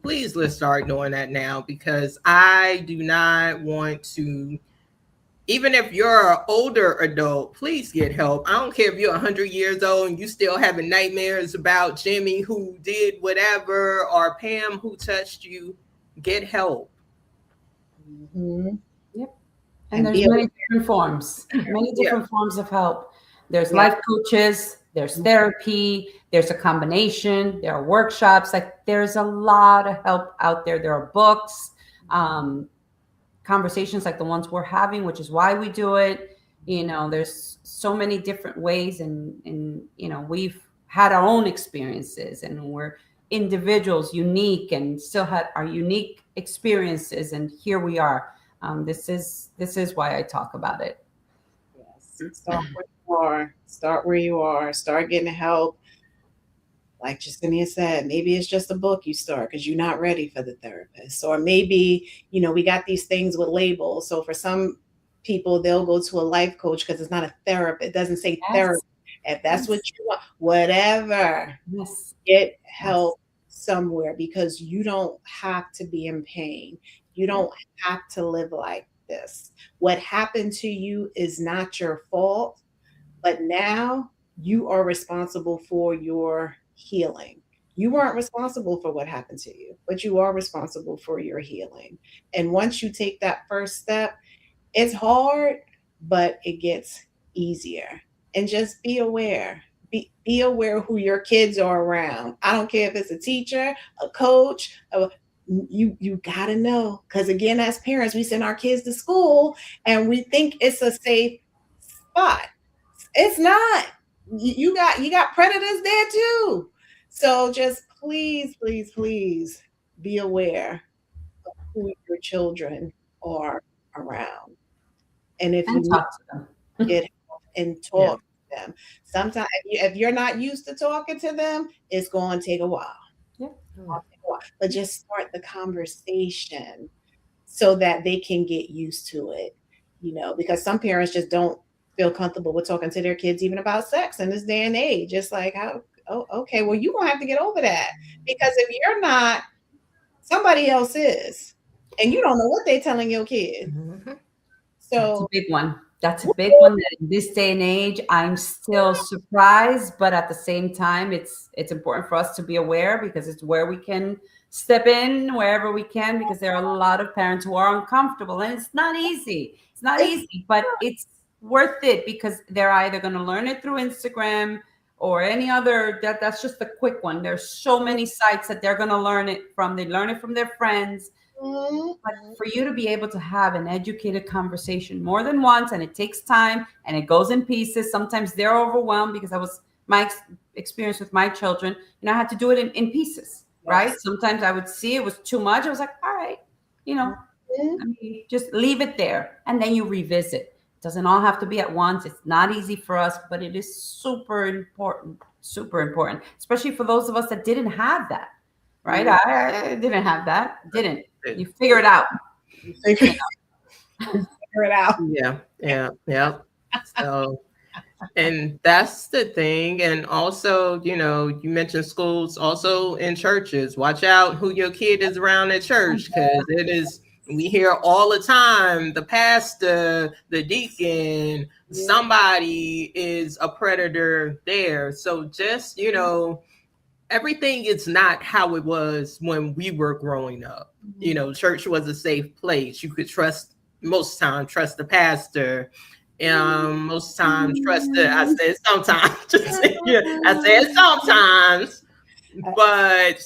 A: Please, let's start doing that now, because I do not want to, even if you're an older adult, please get help. I don't care if you're 100 years old and you still having nightmares about Jimmy who did whatever or Pam who touched you. Get help.
B: Mm-hmm.
C: Yep. And there's many different forms, forms of help. There's life coaches, there's therapy, there's a combination, there are workshops. Like, there's a lot of help out there. There are books, conversations like the ones we're having, which is why we do it. You know, there's so many different ways, and you know, we've had our own experiences, and we're individuals, unique, and still had our unique experiences, and here we are. This is why I talk about it.
B: Yes. Start where you are. Start where you are. Start getting help. Like Jasenia said, maybe it's just a book you start because you're not ready for the therapist. Or maybe, you know, we got these things with labels. So for some people, they'll go to a life coach because it's not a therapist. It doesn't say therapy. If that's what you want, whatever.
C: Yes.
B: Get help somewhere, because you don't have to be in pain. You don't have to live like this. What happened to you is not your fault, but now you are responsible for your healing. You weren't responsible for what happened to you, but you are responsible for your healing. And once you take that first step, it's hard, but it gets easier. And just be aware. Be aware who your kids are around. I don't care if it's a teacher, a coach, you gotta know, because again, as parents, we send our kids to school and we think it's a safe spot. It's not. You got predators there too. So just please be aware of who your children are around, and if you
C: talk to them,
B: get help and talk to them. Sometimes if you're not used to talking to them, it's going to take a while. But just start the conversation so that they can get used to it, you know, because some parents just don't feel comfortable with talking to their kids even about sex in this day and age. It's like, oh, okay, well, you're gonna have to get over that, because if you're not, somebody else is, and you don't know what they're telling your kid.
A: Mm-hmm.
B: So
C: that's a big one. That's a big one. That in this day and age, I'm still surprised, but at the same time, it's important for us to be aware, because it's where we can step in wherever we can, because there are a lot of parents who are uncomfortable, and it's not easy. It's not easy, but it's worth it, because they're either going to learn it through Instagram or any other. That's just a quick one. There's so many sites that they're going to learn it from. They learn it from their friends. But for you to be able to have an educated conversation more than once, and it takes time and it goes in pieces. Sometimes they're overwhelmed, because that was my experience with my children. And I had to do it in pieces, right? Sometimes I would see it was too much. I was like, all right, you know, I mean, just leave it there. And then you revisit. It doesn't all have to be at once. It's not easy for us, but it is super important, especially for those of us that didn't have that, right? I didn't have that. Didn't. You figure it out.
B: Figure it out.
A: Yeah. So, and that's the thing. And also, you know, you mentioned schools, also in churches. Watch out who your kid is around at church, because it is, we hear all the time, the pastor, the deacon, somebody is a predator there. So just, you know, everything is not how it was when we were growing up. You know, church was a safe place. You could trust, most times, trust the pastor. Most times, trust the, I said sometimes, I said sometimes, but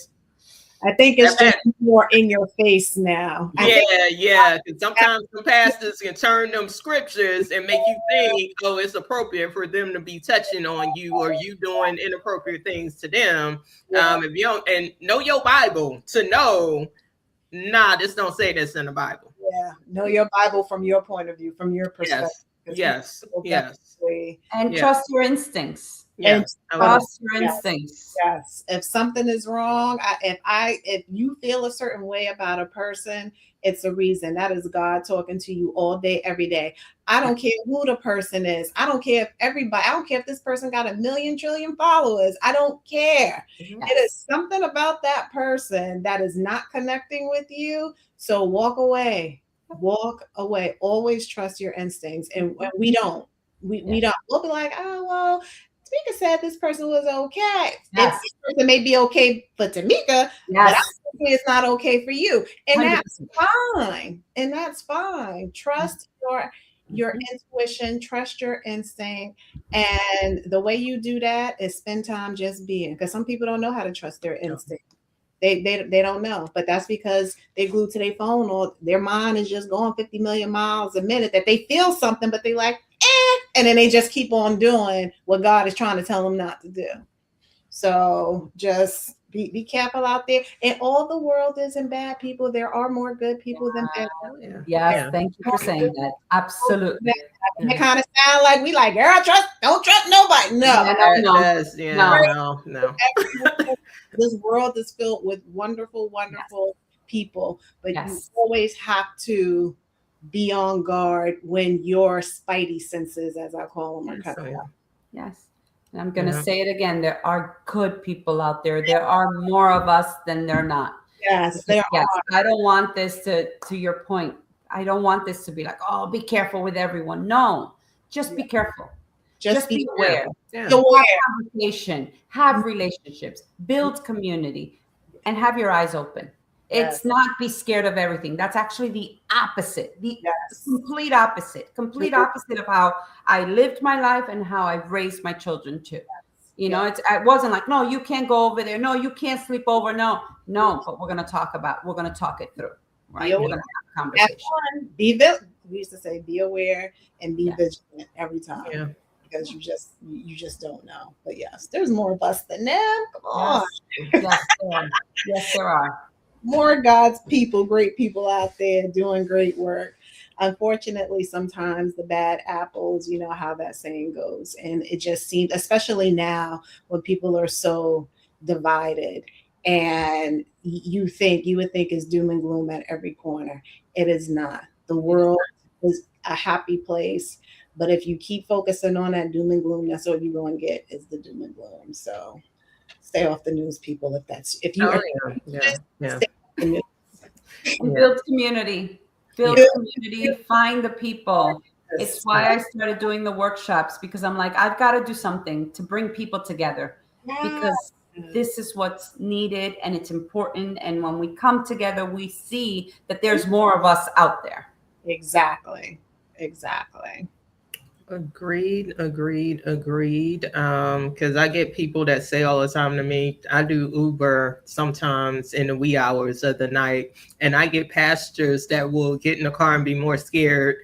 B: I think it's
A: That
B: just more in your face now. I think
A: Yeah. Because sometimes the pastors can turn them scriptures and make you think, oh, it's appropriate for them to be touching on you or you doing inappropriate things to them. If you don't and know your Bible to know, nah, this don't say this in the Bible.
B: know your Bible from your point of view, from your perspective.
A: Yes.
C: And trust your instincts.
B: And
C: trust your instincts.
B: Yes. If something is wrong, if you feel a certain way about a person, it's a reason. That is God talking to you all day, every day. I don't care who the person is. I don't care if this person got 1 million trillion followers. I don't care. It is something about that person that is not connecting with you. So walk away. Always trust your instincts. And we don't. We don't. We'll be like, oh, well, Tamika said this person was okay. This person may be okay for Tamika, but it's not okay for you. And 100%. That's fine. Trust your intuition, trust your instinct. And the way you do that is spend time just being, because some people don't know how to trust their instinct. They don't know, but that's because they're glued to their phone or their mind is just going 50 million miles a minute, that they feel something, but they like, and then they just keep on doing what God is trying to tell them not to do. So just be careful out there. And all the world isn't bad people. There are more good people than bad.
C: Thank you for saying that. Absolutely.
B: It kind of sound like we like, girl, don't trust nobody. No. This world is filled with wonderful, wonderful people, but you always have to be on guard when your spidey senses, as I call them, are coming up.
C: Yes. And I'm going to say it again. There are good people out there. There are more of us than there not.
B: Yes, there are.
C: I don't want this to your point. I don't want this to be like, oh, be careful with everyone. No, just be careful. Just be aware. Have conversation, have relationships, build community, and have your eyes open. It's not be scared of everything. That's actually the opposite, complete opposite of how I lived my life and how I've raised my children too. You know, it wasn't like, no, you can't go over there. No, you can't sleep over. No, but we're going to talk it through. Right? We're going to have a conversation.
B: We used to say, be aware and be vigilant every time. Yeah. Because you just don't know. But yes, there's more of us than them. Come on.
C: Yes, there are.
B: More God's people, great people out there doing great work. Unfortunately, sometimes the bad apples, you know how that saying goes. And it just seems, especially now when people are so divided and you would think it's doom and gloom at every corner. It is not. The world is a happy place. But if you keep focusing on that doom and gloom, that's all you're going to get is the doom and gloom. So stay off the news, people.
C: Build community. Find the people. It's why I started doing the workshops, because I'm like, I've got to do something to bring people together because this is what's needed and it's important. And when we come together, we see that there's more of us out there.
B: Exactly.
A: Agreed. Because I get people that say all the time to me, I do Uber sometimes in the wee hours of the night, and I get pastors that will get in the car and be more scared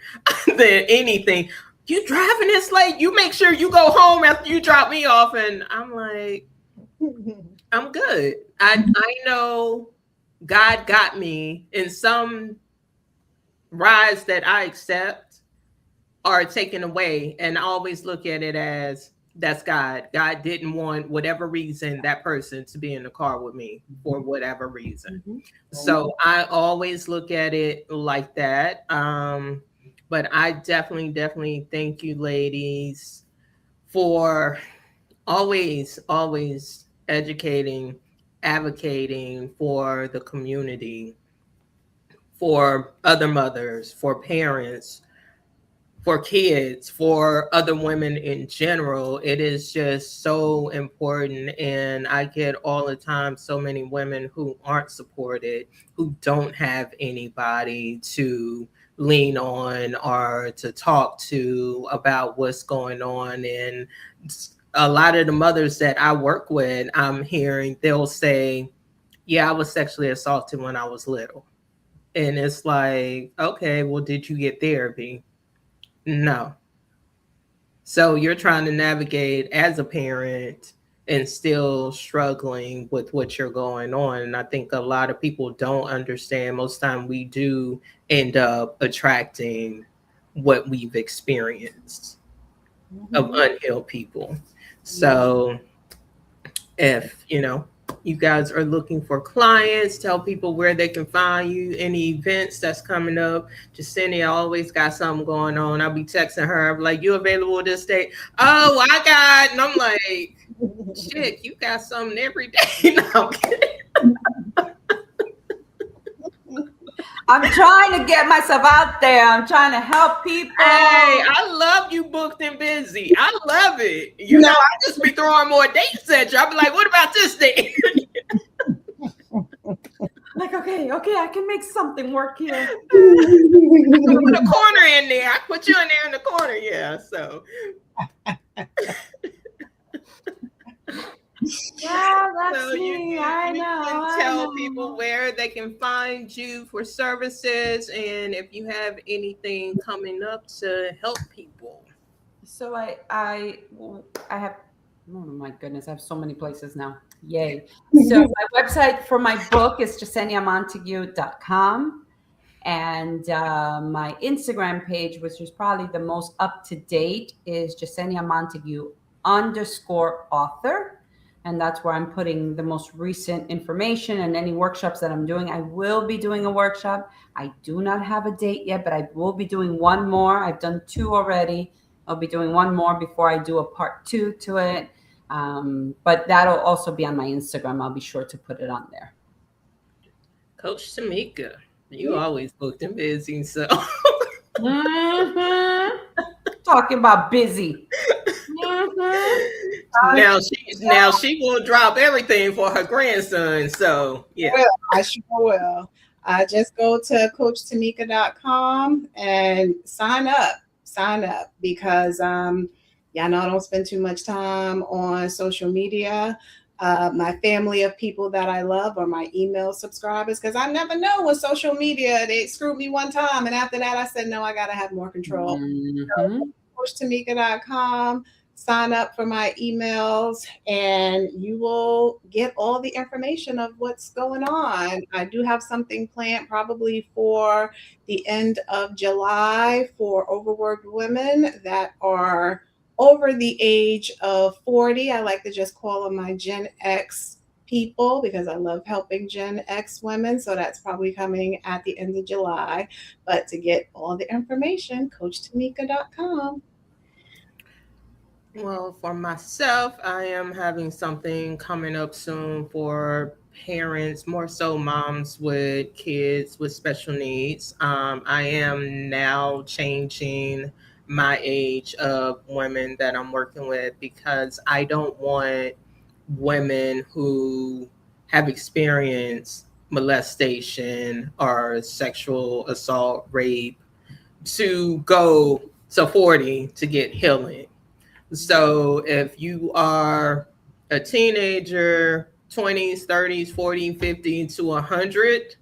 A: than anything. You driving this late? You make sure you go home after you drop me off. And I'm like, I'm good. I know God got me in some rides that I accept are taken away, and I always look at it as that's God. God didn't want whatever reason that person to be in the car with me for whatever reason. So I always look at it like that. But I definitely thank you, ladies, for always educating, advocating for the community, for other mothers, for parents, for kids, for other women in general. It is just so important. And I get all the time so many women who aren't supported, who don't have anybody to lean on or to talk to about what's going on. And a lot of the mothers that I work with, I'm hearing they'll say, yeah, I was sexually assaulted when I was little. And it's like, okay, well, did you get therapy? No. So you're trying to navigate as a parent and still struggling with what you're going on. And I think a lot of people don't understand. Most time we do end up attracting what we've experienced of unhealed people. So if, you guys are looking for clients, tell people where they can find you, any events that's coming up. Jasenia always got something going on. I'll be texting her. I'm like, you available this day? Oh, I got, and I'm like, shit, you got something every day. No, I'm kidding.
C: I'm trying to get myself out there. I'm trying to help people.
A: Hey, I love you booked and busy. I love it. I just be throwing more dates at you. I'll be like, what about this day?
C: Like, okay, I can make something work here.
A: Put a corner in there. I put you in there in the corner. Yeah, so.
C: Yeah, that's
A: So
C: me.
A: you can tell people where they can find you for services, and if you have anything coming up to help people.
C: So I have, oh my goodness, I have so many places now. Yay. So my website for my book is JaseniaMontague.com. And my Instagram page, which is probably the most up to date, is Jasenia Montague _author. And that's where I'm putting the most recent information and any workshops that I'm doing. I will be doing a workshop. I do not have a date yet, but I will be doing one more. I've done 2 already. I'll be doing one more before I do a part 2 to it. But that'll also be on my Instagram. I'll be sure to put it on there.
A: Coach Tamika, you always booked and busy, so.
C: Talking about busy.
A: Now she will drop everything for her grandson. So yeah,
B: I sure will. Just go to CoachTamika.com and sign up because y'all know I don't spend too much time on social media. My family of people that I love are my email subscribers because I never know with social media. They screwed me one time, and after that I said no, I gotta have more control. So, CoachTamika.com. Sign up for my emails and you will get all the information of what's going on. I do have something planned probably for the end of July for overworked women that are over the age of 40. I like to just call them my Gen X people because I love helping Gen X women. So that's probably coming at the end of July. But to get all the information, CoachTamika.com.
A: well, for myself, I am having something coming up soon for parents, more so moms with kids with special needs. I am now changing my age of women that I'm working with because I don't want women who have experienced molestation or sexual assault, rape, to go to 40 to get healing. So if you are a teenager, 20s, 30s, 40, 50 to 100,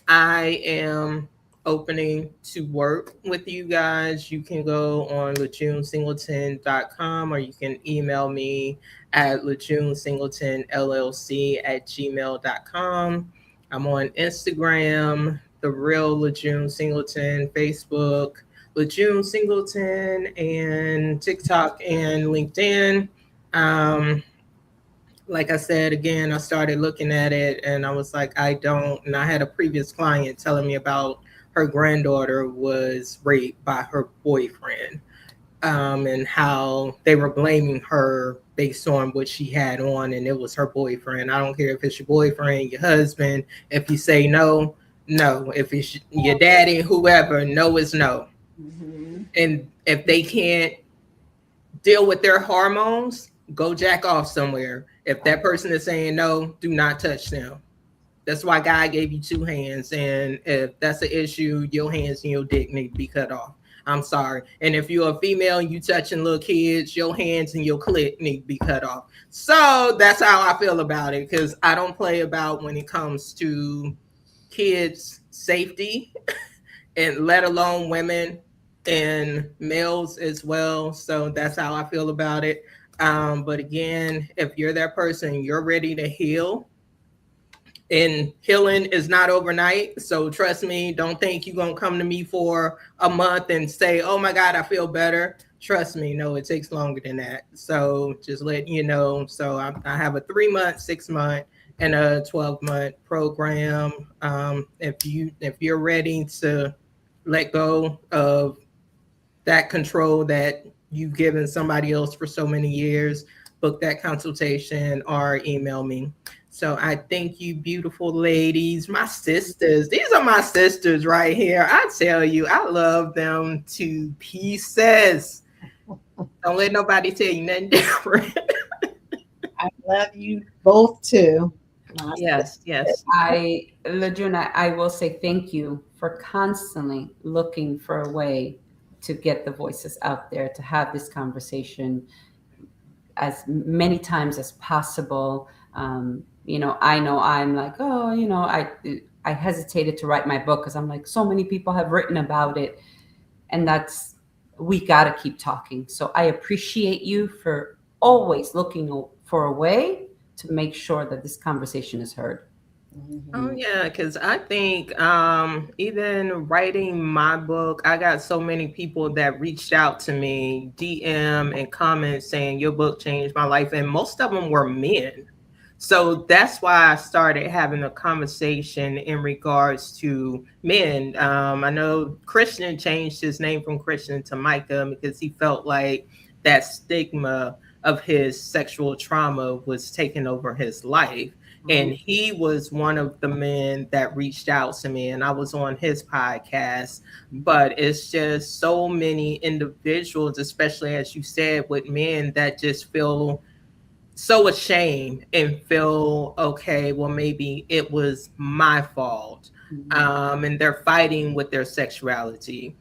A: I am opening to work with you guys. You can go on LajuneSingleton.com or you can email me at LajuneSingletonLLC@gmail.com. I'm on Instagram, The Real Lajune Singleton, Facebook, Lajune Singleton, and TikTok and LinkedIn. Like I said, again, I started looking at it and I was like, and I had a previous client telling me about her granddaughter was raped by her boyfriend, and how they were blaming her based on what she had on, and it was her boyfriend. I don't care if it's your boyfriend, your husband. If you say no, no. If it's your daddy, whoever, no is no. Mm-hmm. And if they can't deal with their hormones, go jack off somewhere. If that person is saying no, do not touch them. That's why God gave you 2 hands. And if that's an issue, your hands and your dick need to be cut off. I'm sorry. And if you're a female and you touching little kids, your hands and your clit need to be cut off. So that's how I feel about it, because I don't play about when it comes to kids' safety and let alone women and males as well. So that's how I feel about it. But again, if you're that person, you're ready to heal. And healing is not overnight. So trust me, don't think you're going to come to me for a month and say, oh my God, I feel better. Trust me, no, it takes longer than that. So just letting you know. So I have a 3-month, 6-month, and a 12-month program. If you're ready to let go of that control that you've given somebody else for so many years, book that consultation or email me. So I thank you, beautiful ladies, my sisters. These are my sisters right here. I tell you, I love them to pieces. Don't let nobody tell you nothing different.
B: I love you both too.
A: Yes.
C: Lajuna, I will say thank you for constantly looking for a way to get the voices out there, to have this conversation as many times as possible. I know I'm like, I hesitated to write my book because I'm like, so many people have written about it, and we got to keep talking. So I appreciate you for always looking for a way to make sure that this conversation is heard.
A: Oh yeah, because I think even writing my book, I got so many people that reached out to me, DM and comments saying your book changed my life, and most of them were men. So that's why I started having a conversation in regards to men. I know Christian changed his name from Christian to Micah because he felt like that stigma of his sexual trauma was taking over his life. And he was one of the men that reached out to me, and I was on his podcast. But it's just so many individuals, especially as you said, with men that just feel so ashamed and feel, okay, well, maybe it was my fault. And they're fighting with their sexuality.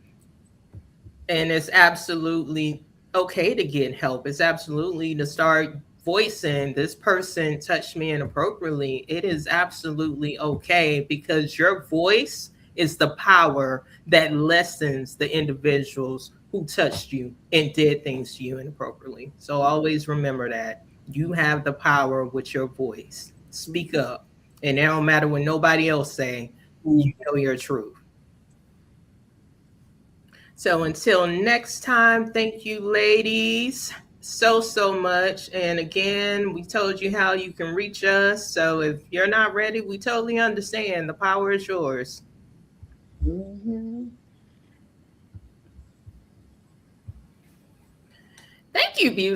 A: And it's absolutely okay to get help. It's absolutely to start voicing, this person touched me inappropriately. It is absolutely okay, because your voice is the power that lessens the individuals who touched you and did things to you inappropriately. So always remember that you have the power with your voice. Speak up, and it don't matter what nobody else say. You know your truth. So until next time, thank you, ladies, so much. And again, we told you how you can reach us. So if you're not ready, we totally understand. The power is yours. Thank you, beautiful.